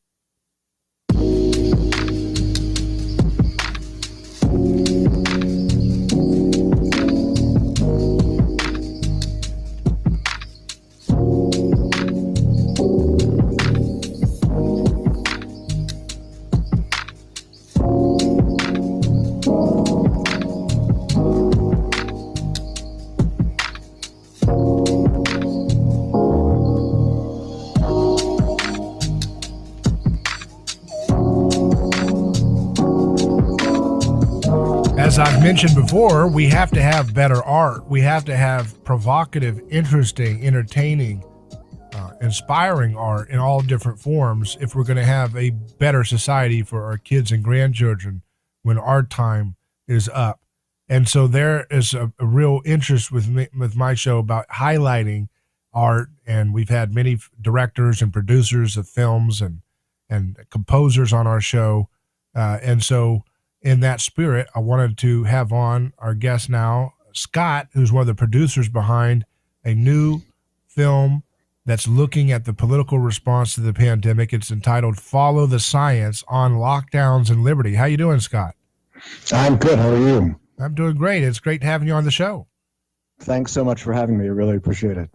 As I've mentioned before, we have to have better art. We have to have provocative, interesting, entertaining, inspiring art in all different forms if we're going to have a better society for our kids and grandchildren when our time is up. And so there is a real interest with my show about highlighting art, and we've had many directors and producers of films and composers on our show. And so in that spirit, I wanted to have on our guest now, Scott, who's one of the producers behind a new film that's looking at the political response to the pandemic. It's entitled Follow the Science on Lockdowns and Liberty. How you doing, Scott? I'm good. How are you? I'm doing great. It's great having you on the show. Thanks so much for having me. I really appreciate it.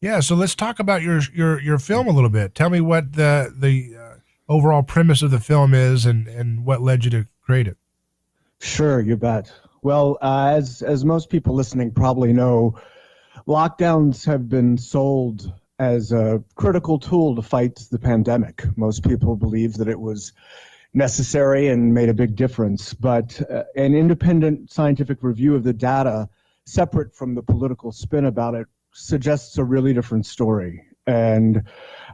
Yeah, so let's talk about your film a little bit. Tell me what the overall premise of the film is and what led you to create it. Sure, you bet. Well, as most people listening probably know, lockdowns have been sold as a critical tool to fight the pandemic. Most people believe that it was necessary and made a big difference, but an independent scientific review of the data, separate from the political spin about it, suggests a really different story. And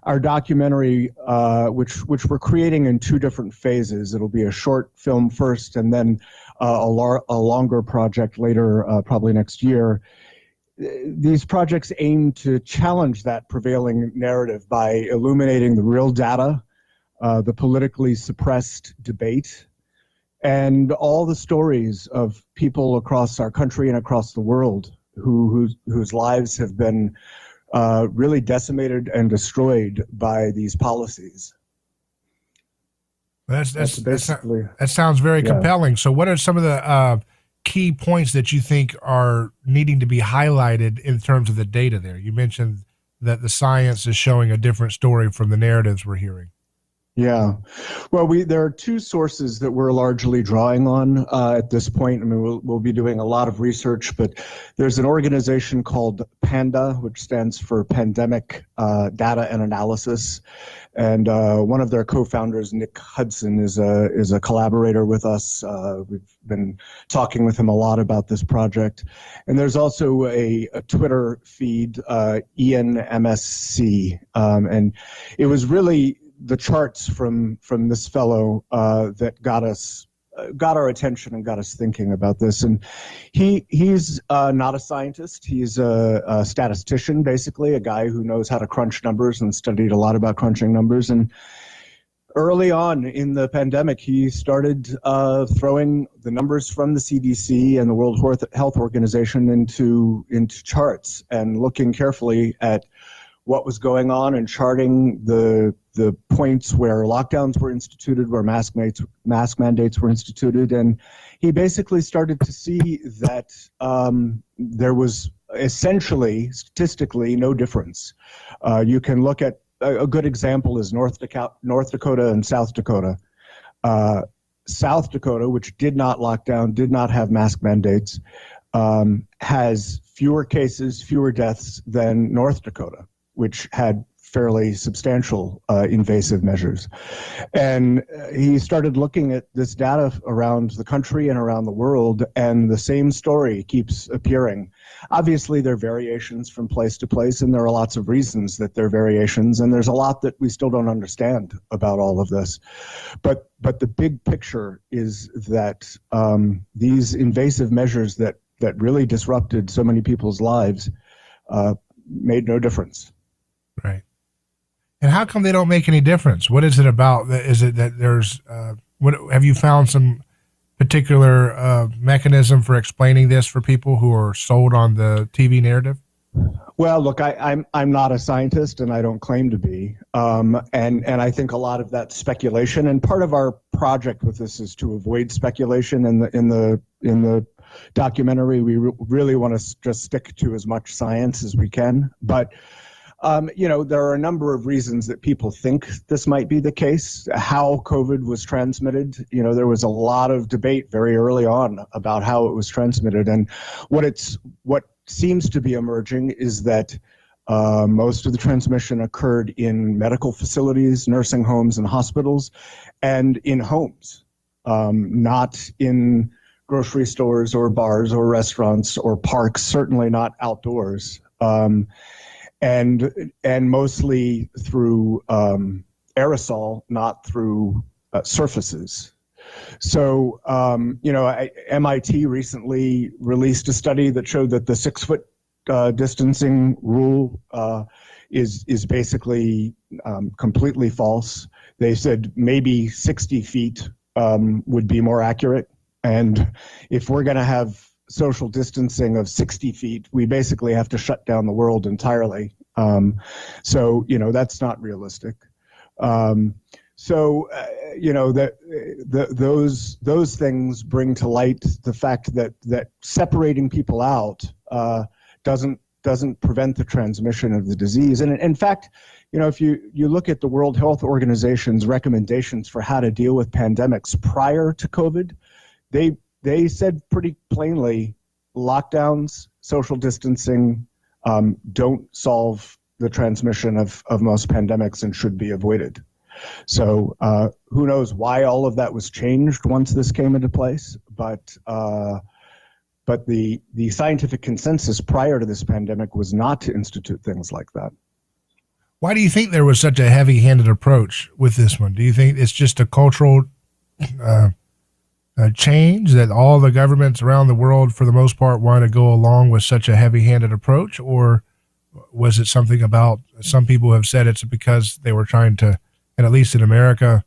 our documentary, which we're creating in two different phases, it'll be a short film first and then a longer project later, probably next year. These projects aim to challenge that prevailing narrative by illuminating the real data, the politically suppressed debate, and all the stories of people across our country and across the world whose lives have been really decimated and destroyed by these policies. That's basically. That sounds very compelling. So what are some of the key points that you think are needing to be highlighted in terms of the data there? You mentioned that the science is showing a different story from the narratives we're hearing. Yeah. Well, there are two sources that we're largely drawing on at this point. I mean, we'll be doing a lot of research, but there's an organization called PANDA, which stands for Pandemic Data and Analysis. And one of their co-founders, Nick Hudson, is a collaborator with us. We've been talking with him a lot about this project. And there's also a Twitter feed, ENMSC. And it was really the charts from this fellow that got our attention and got us thinking about this. And he's not a scientist. He's a statistician, basically, a guy who knows how to crunch numbers and studied a lot about crunching numbers. And Early on in the pandemic, he started throwing the numbers from the CDC and the World Health Organization into charts and looking carefully at what was going on and charting the points where lockdowns were instituted, where mask mandates were instituted. And he basically started to see that there was essentially, statistically, no difference. You can look at a good example is North Dakota and South Dakota. South Dakota, which did not lock down, did not have mask mandates, has fewer cases, fewer deaths than North Dakota, which had fairly substantial invasive measures. And he started looking at this data around the country and around the world, and the same story keeps appearing. Obviously, there are variations from place to place, and there are lots of reasons that there are variations, and there's a lot that we still don't understand about all of this. But the big picture is that these invasive measures that really disrupted so many people's lives made no difference. Right. And how come they don't make any difference? What is it about? Is it that there's, what have you found some particular mechanism for explaining this for people who are sold on the TV narrative? Well, look, I'm not a scientist, and I don't claim to be. And I think a lot of that speculation, and part of our project with this is to avoid speculation. In the documentary, we really want to just stick to as much science as we can. But there are a number of reasons that people think this might be the case. How COVID was transmitted, there was a lot of debate very early on about how it was transmitted. And what seems to be emerging is that most of the transmission occurred in medical facilities, nursing homes, and hospitals, and in homes, not in grocery stores or bars or restaurants or parks, certainly not outdoors. And mostly through aerosol, not through surfaces. So, MIT recently released a study that showed that the 6-foot distancing rule is basically completely false. They said maybe 60 feet would be more accurate. And if we're going to have social distancing of 60 feet, we basically have to shut down the world entirely. So that's not realistic. Those things bring to light the fact that separating people out doesn't prevent the transmission of the disease. And in fact, if you look at the World Health Organization's recommendations for how to deal with pandemics prior to COVID, they said pretty plainly, lockdowns, social distancing don't solve the transmission of most pandemics and should be avoided. So who knows why all of that was changed once this came into place, but the scientific consensus prior to this pandemic was not to institute things like that. Why do you think there was such a heavy-handed approach with this one? Do you think it's just a cultural change that all the governments around the world, for the most part, want to go along with such a heavy-handed approach? Or was it something about, some people have said it's because they were trying to, and at least in America,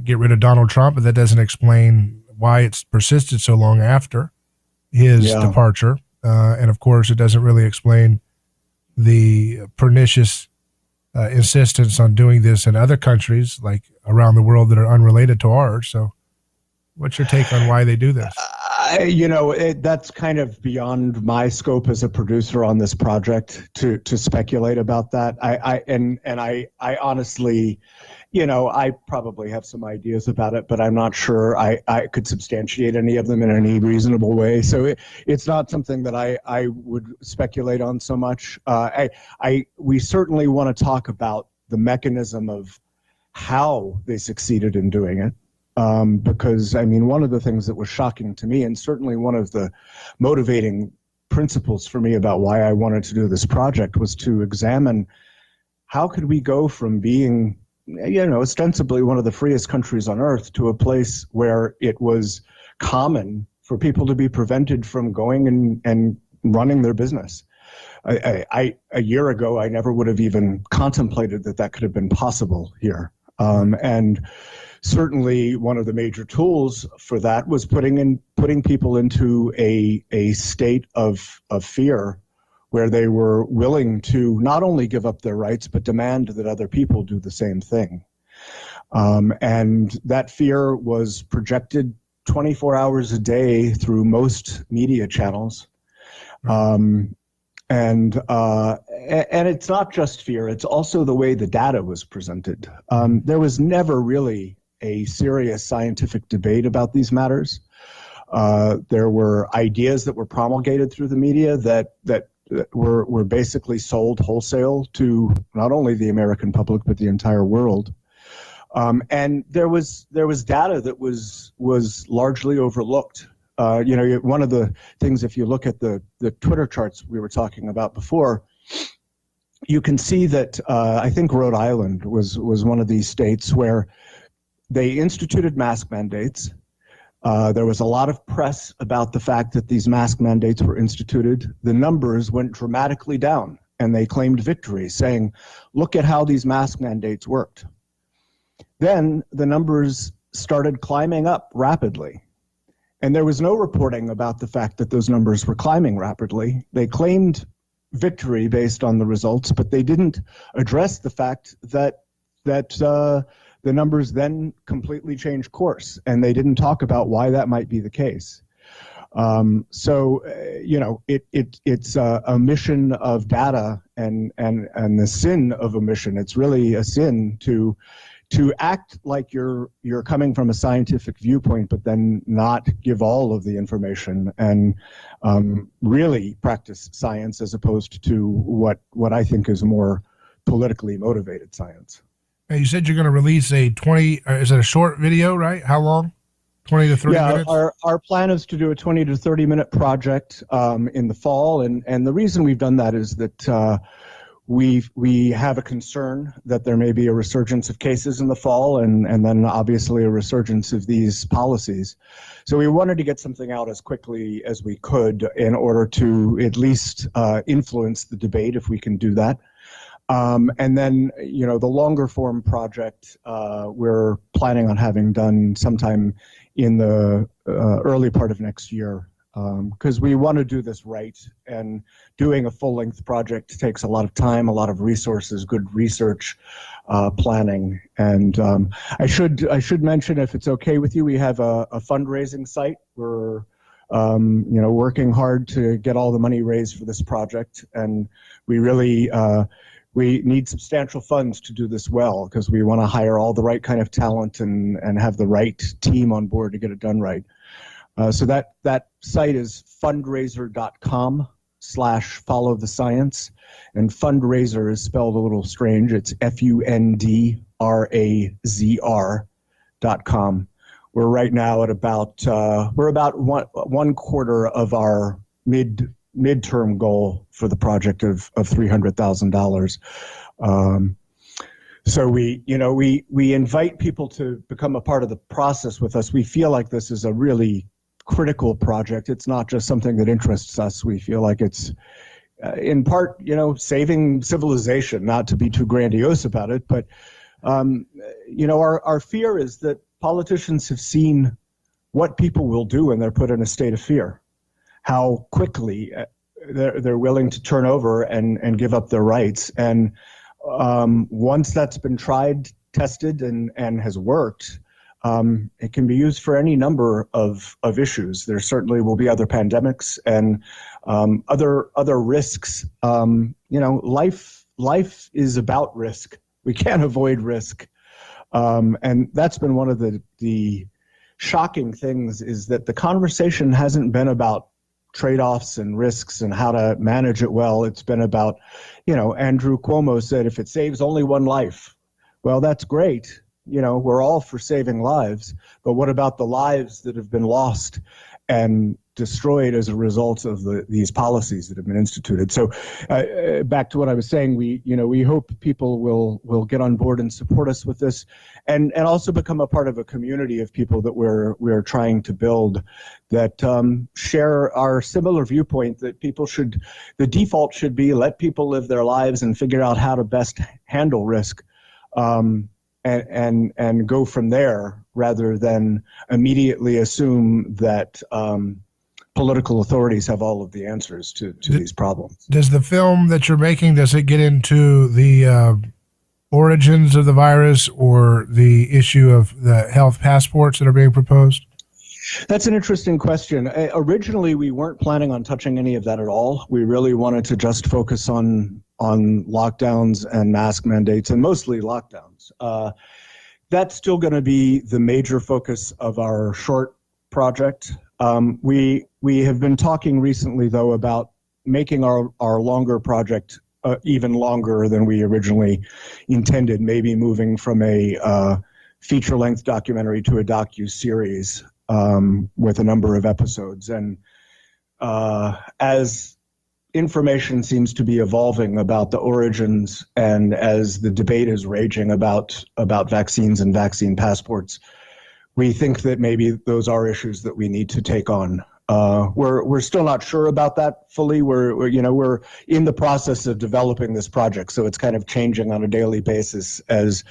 get rid of Donald Trump, but that doesn't explain why it's persisted so long after his departure. And of course, it doesn't really explain the pernicious insistence on doing this in other countries, like around the world, that are unrelated to ours. So what's your take on why they do this? That's kind of beyond my scope as a producer on this project to speculate about that. I honestly, I probably have some ideas about it, but I'm not sure I could substantiate any of them in any reasonable way. So it's not something that I would speculate on so much. We certainly want to talk about the mechanism of how they succeeded in doing it. Because, one of the things that was shocking to me, and certainly one of the motivating principles for me about why I wanted to do this project, was to examine how could we go from being, ostensibly one of the freest countries on earth to a place where it was common for people to be prevented from going and running their business. A year ago, I never would have even contemplated that could have been possible here. And certainly one of the major tools for that was putting people into a state of fear where they were willing to not only give up their rights, but demand that other people do the same thing. And that fear was projected 24 hours a day through most media channels. And it's not just fear, it's also the way the data was presented. There was never really a serious scientific debate about these matters. There were ideas that were promulgated through the media that were basically sold wholesale to not only the American public, but the entire world. And there was data that was largely overlooked. One of the things, if you look at the Twitter charts we were talking about before, you can see that I think Rhode Island was one of these states where they instituted mask mandates. There was a lot of press about the fact that these mask mandates were instituted. The numbers went dramatically down, and they claimed victory, saying, look at how these mask mandates worked. Then the numbers started climbing up rapidly. And there was no reporting about the fact that those numbers were climbing rapidly. They claimed victory based on the results, but they didn't address the fact that the numbers then completely changed course, and they didn't talk about why that might be the case. It's a omission of data and the sin of omission. It's really a sin to act like you're coming from a scientific viewpoint, but then not give all of the information and really practice science as opposed to what I think is more politically motivated science. Now, you said you're going to release a 20, is it a short video, right? How long? 20 to 30 minutes? Our plan is to do a 20 to 30 minute project in the fall. And the reason we've done that is that we have a concern that there may be a resurgence of cases in the fall and then obviously a resurgence of these policies. So we wanted to get something out as quickly as we could in order to at least influence the debate, if we can do that. And then, the longer form project, we're planning on having done sometime in the early part of next year, because we want to do this right. And doing a full length project takes a lot of time, a lot of resources, good research, planning. And I should mention, if it's okay with you, we have a fundraising site. We're working hard to get all the money raised for this project, and we really we need substantial funds to do this well, because we want to hire all the right kind of talent and have the right team on board to get it done right. So that site is fundraiser.com/followthescience, and fundraiser is spelled a little strange. It's FUNDRAZR.com. We're right now at about one quarter of our midterm goal for the project of $300,000. So we invite people to become a part of the process with us. We feel like this is a really critical project. It's not just something that interests us. We feel like it's in part, saving civilization, not to be too grandiose about it, but our fear is that politicians have seen what people will do when they're put in a state of fear. How quickly they're willing to turn over and give up their rights. And once that's been tried, tested, and has worked, it can be used for any number of issues. There certainly will be other pandemics and other risks. Life is about risk. We can't avoid risk. And that's been one of the shocking things, is that the conversation hasn't been about trade-offs and risks and how to manage it well. It's been about, Andrew Cuomo said, if it saves only one life, well, that's great. We're all for saving lives, but what about the lives that have been lost and destroyed as a result of these policies that have been instituted? So back to what I was saying, we hope people will get on board and support us with this, and also become a part of a community of people that we're trying to build that share our similar viewpoint, that the default should be let people live their lives and figure out how to best handle risk. and go from there rather than immediately assume that political authorities have all of the answers to these problems. Does the film that you're making, does it get into the origins of the virus or the issue of the health passports that are being proposed? That's an interesting question. Originally, we weren't planning on touching any of that at all. We really wanted to just focus on lockdowns and mask mandates, and mostly lockdowns. That's still going to be the major focus of our short project. We have been talking recently, though, about making our longer project even longer than we originally intended, maybe moving from a feature-length documentary to a docu-series with a number of episodes. And as information seems to be evolving about the origins and as the debate is raging about vaccines and vaccine passports, we think that maybe those are issues that we need to take on. We're still not sure about that fully. We're in the process of developing this project, so it's kind of changing on a daily basis as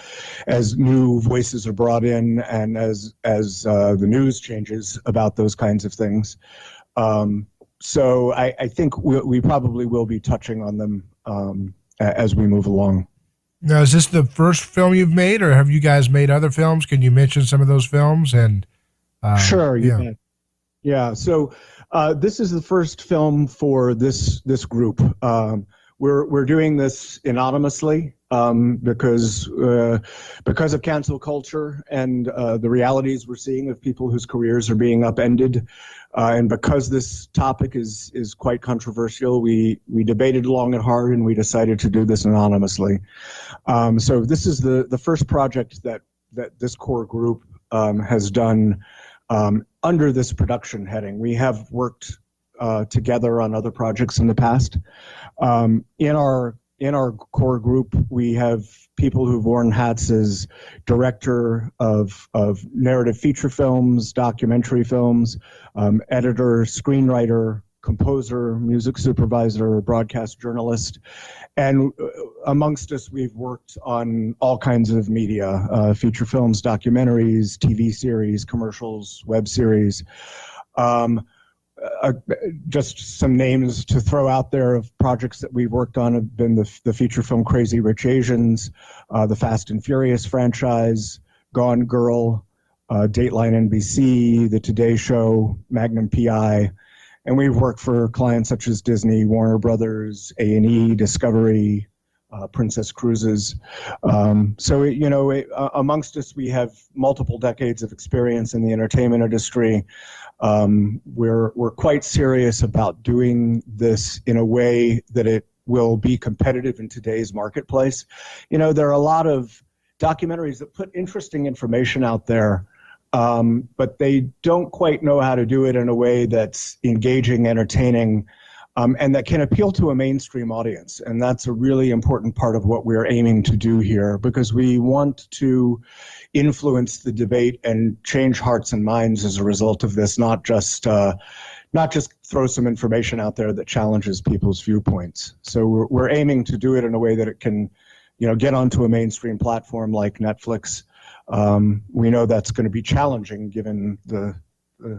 new voices are brought in and as the news changes about those kinds of things. So I think we probably will be touching on them as we move along. Now, is this the first film you've made, or have you guys made other films? Can you mention some of those films? And sure, yeah. Yeah, so this is the first film for this group. We're doing this anonymously because of cancel culture and the realities we're seeing of people whose careers are being upended, and because this topic is quite controversial, we debated long and hard, and we decided to do this anonymously. So this is the first project that this core group has done under this production heading. We have worked together on other projects in the past. In our core group, we have people who've worn hats as director of narrative feature films, documentary films, editor, screenwriter, composer, music supervisor, broadcast journalist. And amongst us, we've worked on all kinds of media, feature films, documentaries, TV series, commercials, web series. Just some names to throw out there of projects that we've worked on have been the feature film Crazy Rich Asians, the Fast and Furious franchise, Gone Girl, Dateline NBC, The Today Show, Magnum PI. And we've worked for clients such as Disney, Warner Brothers, A&E, Discovery, Princess Cruises. So, amongst us, we have multiple decades of experience in the entertainment industry. We're quite serious about doing this in a way that it will be competitive in today's marketplace. There are a lot of documentaries that put interesting information out there, but they don't quite know how to do it in a way that's engaging, entertaining, and that can appeal to a mainstream audience. And that's a really important part of what we're aiming to do here, because we want to influence the debate and change hearts and minds as a result of this, not just throw some information out there that challenges people's viewpoints. So we're aiming to do it in a way that it can, get onto a mainstream platform like Netflix. We know that's going to be challenging given the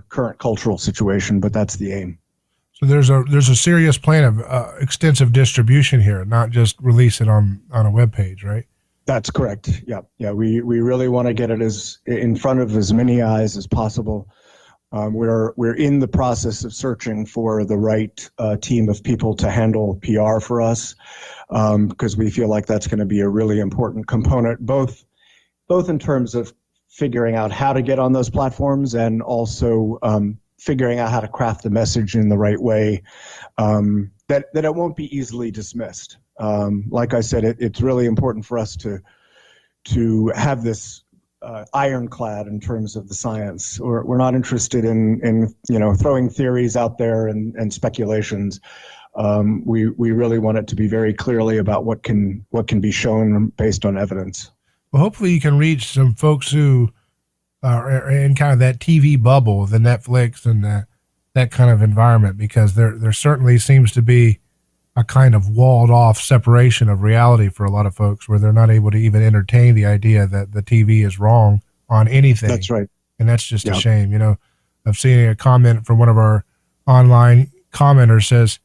current cultural situation, but that's the aim. So there's a serious plan of extensive distribution here, not just release it on a web page, right? That's correct. Yeah. We really want to get it as in front of as many eyes as possible. We're in the process of searching for the right team of people to handle PR for us, because we feel like that's going to be a really important component, both in terms of figuring out how to get on those platforms and also figuring out how to craft the message in the right way, that it won't be easily dismissed. Like I said, it's really important for us to have this ironclad in terms of the science. We're not interested in throwing theories out there and speculations. We really want it to be very clearly about what can be shown based on evidence. Well, hopefully you can reach some folks who are in kind of that TV bubble, the Netflix and that kind of environment, because there certainly seems to be a kind of walled off separation of reality for a lot of folks, where they're not able to even entertain the idea that the TV is wrong on anything. That's right. And that's just a shame. You know, I've seen a comment from one of our online commenters says,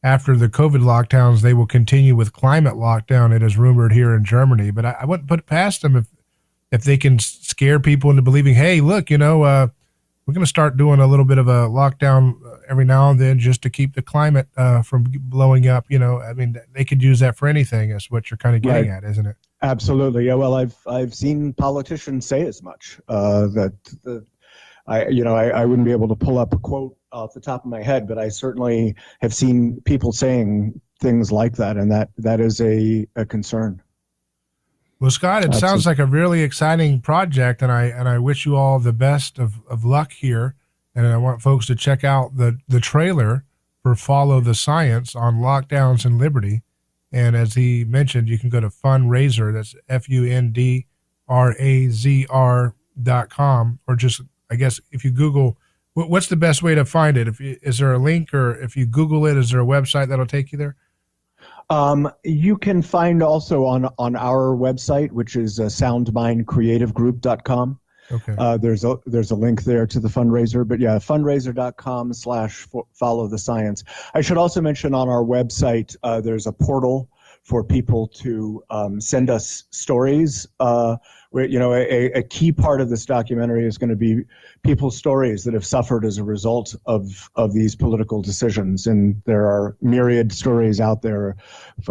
after the COVID lockdowns, they will continue with climate lockdown. It is rumored here in Germany, but I wouldn't put it past them if they can scare people into believing, hey, look, you know, we're going to start doing a little bit of a lockdown every now and then just to keep the climate from blowing up. You know, I mean, they could use that for anything. Is what you're kind of getting at, isn't it? Absolutely. Yeah. Well, I've seen politicians say as much. I wouldn't be able to pull up a quote off the top of my head, but I certainly have seen people saying things like that, and that is a concern. Well, Scott, it sounds like a really exciting project, and I wish you all the best of luck here. And I want folks to check out the trailer for Follow the Science on lockdowns and liberty. And as he mentioned, you can go to Fundraiser, that's FUNDRAZR.com, or just, I guess, if you Google, what's the best way to find it? Is there a link, or if you Google it, is there a website that'll take you there? You can find also on our website, which is soundmindcreativegroup.com. Okay. There's a link there to the fundraiser, but yeah, fundraiser.com/follow the science. I should also mention on our website, there's a portal for people to send us stories. Where, you know, a key part of this documentary is going to be people's stories that have suffered as a result of these political decisions, and there are myriad stories out there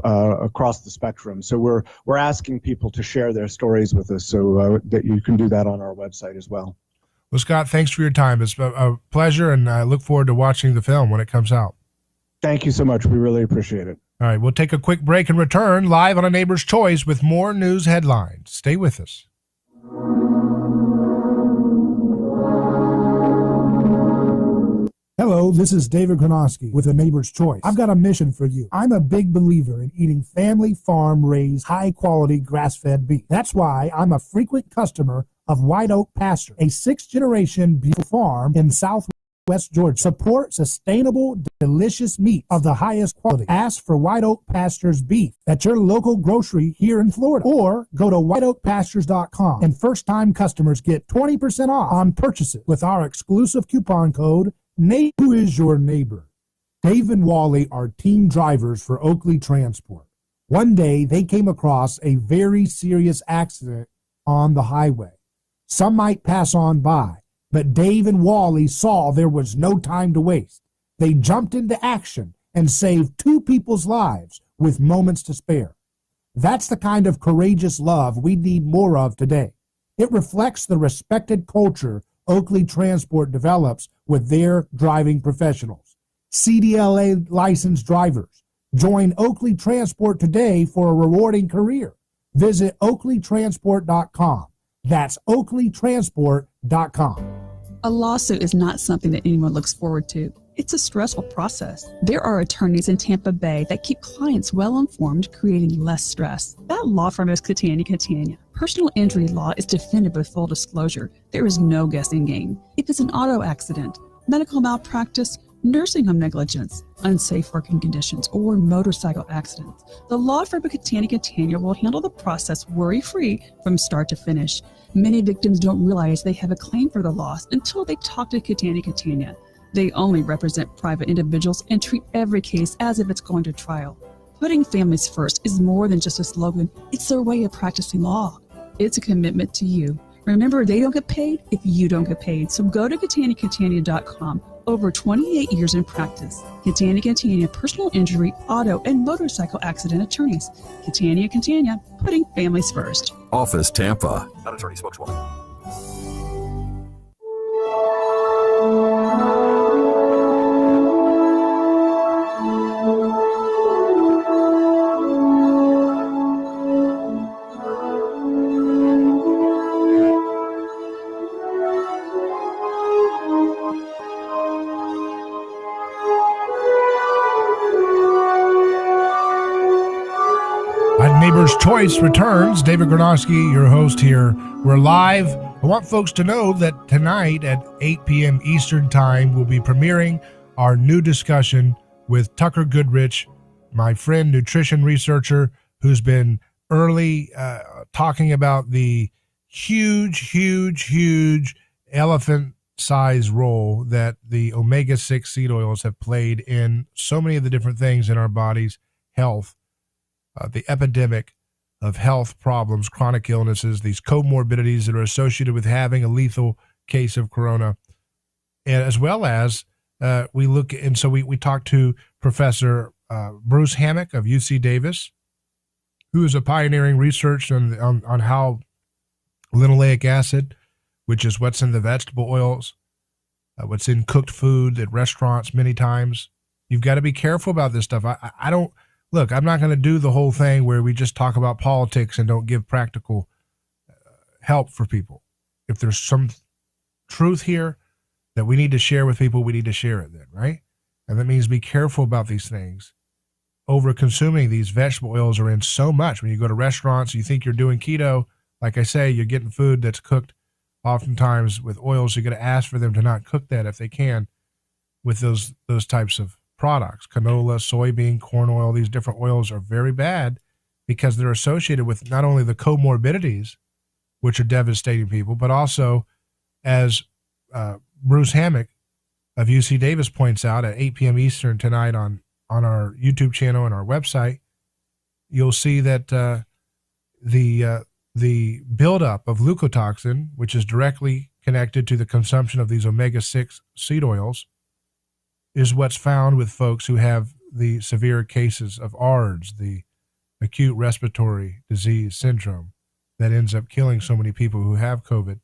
across the spectrum. So we're asking people to share their stories with us, so that you can do that on our website as well. Well, Scott, thanks for your time. It's a pleasure, and I look forward to watching the film when it comes out. Thank you so much. We really appreciate it. All right, we'll take a quick break and return live on A Neighbor's Choice with more news headlines. Stay with us. Hello, this is David Gronowski with A Neighbor's Choice. I've got a mission for you. I'm a big believer in eating family farm-raised, high-quality grass-fed beef. That's why I'm a frequent customer of White Oak Pasture, a sixth-generation beef farm in Southwest Georgia. Support sustainable, delicious meat of the highest quality. Ask for White Oak Pastures beef at your local grocery here in Florida, or go to whiteoakpastures.com, and first-time customers get 20% off on purchases with our exclusive coupon code NATE. Who is your neighbor? Dave and Wally are team drivers for Oakley Transport. One day, they came across a very serious accident on the highway. Some might pass on by, but Dave and Wally saw there was no time to waste. They jumped into action and saved two people's lives with moments to spare. That's the kind of courageous love we need more of today. It reflects the respected culture Oakley Transport develops with their driving professionals. CDLA licensed drivers. Join Oakley Transport today for a rewarding career. Visit oakleytransport.com. That's oakleytransport.com. A lawsuit is not something that anyone looks forward to. It's a stressful process. There are attorneys in Tampa Bay that keep clients well informed, creating less stress. That law firm is Catania Catania. Personal injury law is defended with full disclosure. There is no guessing game. If it's an auto accident, medical malpractice, nursing home negligence, unsafe working conditions, or motorcycle accidents, the law firm of Catania Catania will handle the process worry-free from start to finish. Many victims don't realize they have a claim for the loss until they talk to Catania Catania. They only represent private individuals and treat every case as if it's going to trial. Putting families first is more than just a slogan. It's their way of practicing law. It's a commitment to you. Remember, they don't get paid if you don't get paid. So go to CataniaCatania.com. Over 28 years in practice. Catania Catania, personal injury, auto, and motorcycle accident attorneys. Catania Catania, putting families first. Office Tampa. Not attorney spokeswoman. Neighbor's Choice returns. David Gronowski, your host here. We're live. I want folks to know that tonight at 8 p.m. Eastern Time, we'll be premiering our new discussion with Tucker Goodrich, my friend, nutrition researcher, who's been early talking about the huge elephant-sized role that the omega-6 seed oils have played in so many of the different things in our body's health, the epidemic of health problems, chronic illnesses, these comorbidities that are associated with having a lethal case of corona, and as well as we talked to Professor Bruce Hammock of UC Davis, who is a pioneering research on how linoleic acid, which is what's in the vegetable oils, what's in cooked food at restaurants many times. You've got to be careful about this stuff. I don't, look, I'm not going to do the whole thing where we just talk about politics and don't give practical help for people. If there's some truth here that we need to share with people, we need to share it then, right? And that means be careful about these things. Over consuming these vegetable oils are in so much. When you go to restaurants, you think you're doing keto. Like I say, you're getting food that's cooked oftentimes with oils. You're going to ask for them to not cook that if they can with those types of products. Canola, soybean, corn oil, these different oils are very bad because they're associated with not only the comorbidities, which are devastating people, but also, as Bruce Hammock of UC Davis points out, at 8 p.m. Eastern tonight on our YouTube channel and our website, you'll see that the buildup of leukotoxin, which is directly connected to the consumption of these omega-6 seed oils, is what's found with folks who have the severe cases of ARDS, the acute respiratory disease syndrome that ends up killing so many people who have COVID.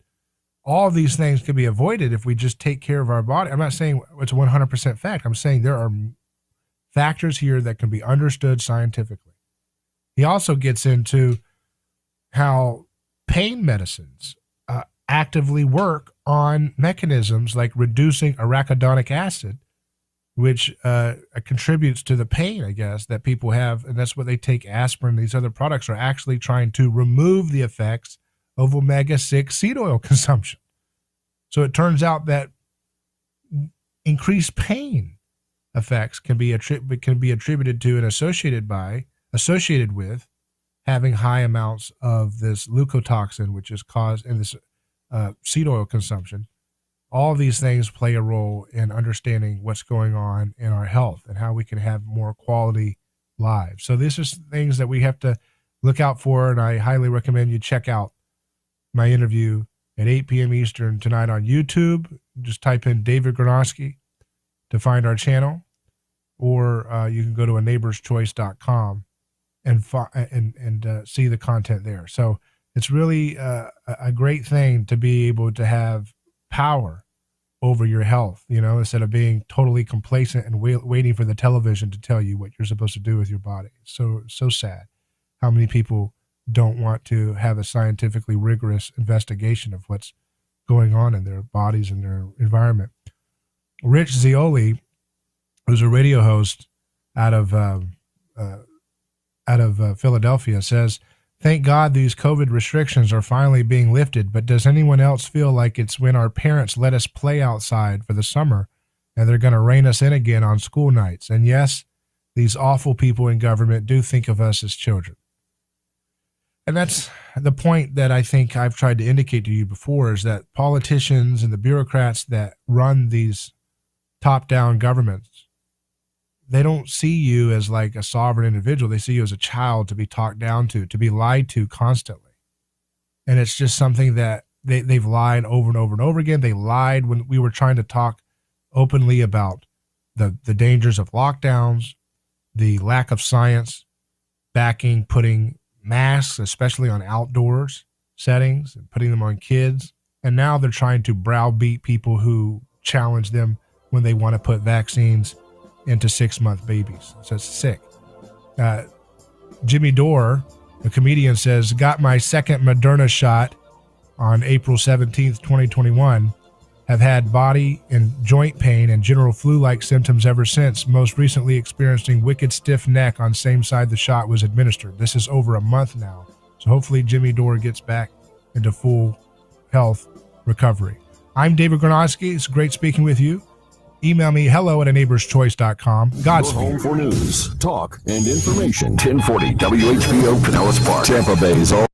All of these things can be avoided if we just take care of our body. I'm not saying it's a 100% fact. I'm saying there are factors here that can be understood scientifically. He also gets into how pain medicines actively work on mechanisms like reducing arachidonic acid, which contributes to the pain, I guess, that people have. And that's what they take. Aspirin, these other products are actually trying to remove the effects of omega-6 seed oil consumption. So it turns out that increased pain effects can be attributed to and associated with having high amounts of this leukotoxin, which is caused in this seed oil consumption. All of these things play a role in understanding what's going on in our health and how we can have more quality lives. So these are things that we have to look out for, and I highly recommend you check out my interview at 8 p.m. Eastern tonight on YouTube. Just type in David Granosky to find our channel, or you can go to aneighborschoice.com and see the content there. So it's really a great thing to be able to have power over your health, instead of being totally complacent and waiting for the television to tell you what you're supposed to do with your body. So sad how many people don't want to have a scientifically rigorous investigation of what's going on in their bodies and their environment. Rich Zeoli, who's a radio host out of Philadelphia, says, "Thank God these COVID restrictions are finally being lifted, but does anyone else feel like it's when our parents let us play outside for the summer and they're going to rein us in again on school nights? And yes, these awful people in government do think of us as children." And that's the point that I think I've tried to indicate to you before, is that politicians and the bureaucrats that run these top-down governments, they don't see you as like a sovereign individual. They see you as a child to be talked down to be lied to constantly. And it's just something that they've lied over and over and over again. They lied when we were trying to talk openly about the dangers of lockdowns, the lack of science backing putting masks, especially on outdoors settings, and putting them on kids. And now they're trying to browbeat people who challenge them when they want to put vaccines into 6-month babies. So it's sick. Jimmy Dore, the comedian, says, "Got my second Moderna shot on April 17th, 2021. Have had body and joint pain and general flu-like symptoms ever since, most recently experiencing wicked stiff neck on same side the shot was administered. This is over a month now. So hopefully Jimmy Dore gets back into full health recovery." I'm David Granosky. It's great speaking with you. Email me hello@aneighborschoice.com. Godspeed. Your home for news, talk, and information. 1040 WHBO Pinellas Park, Tampa Bay's all.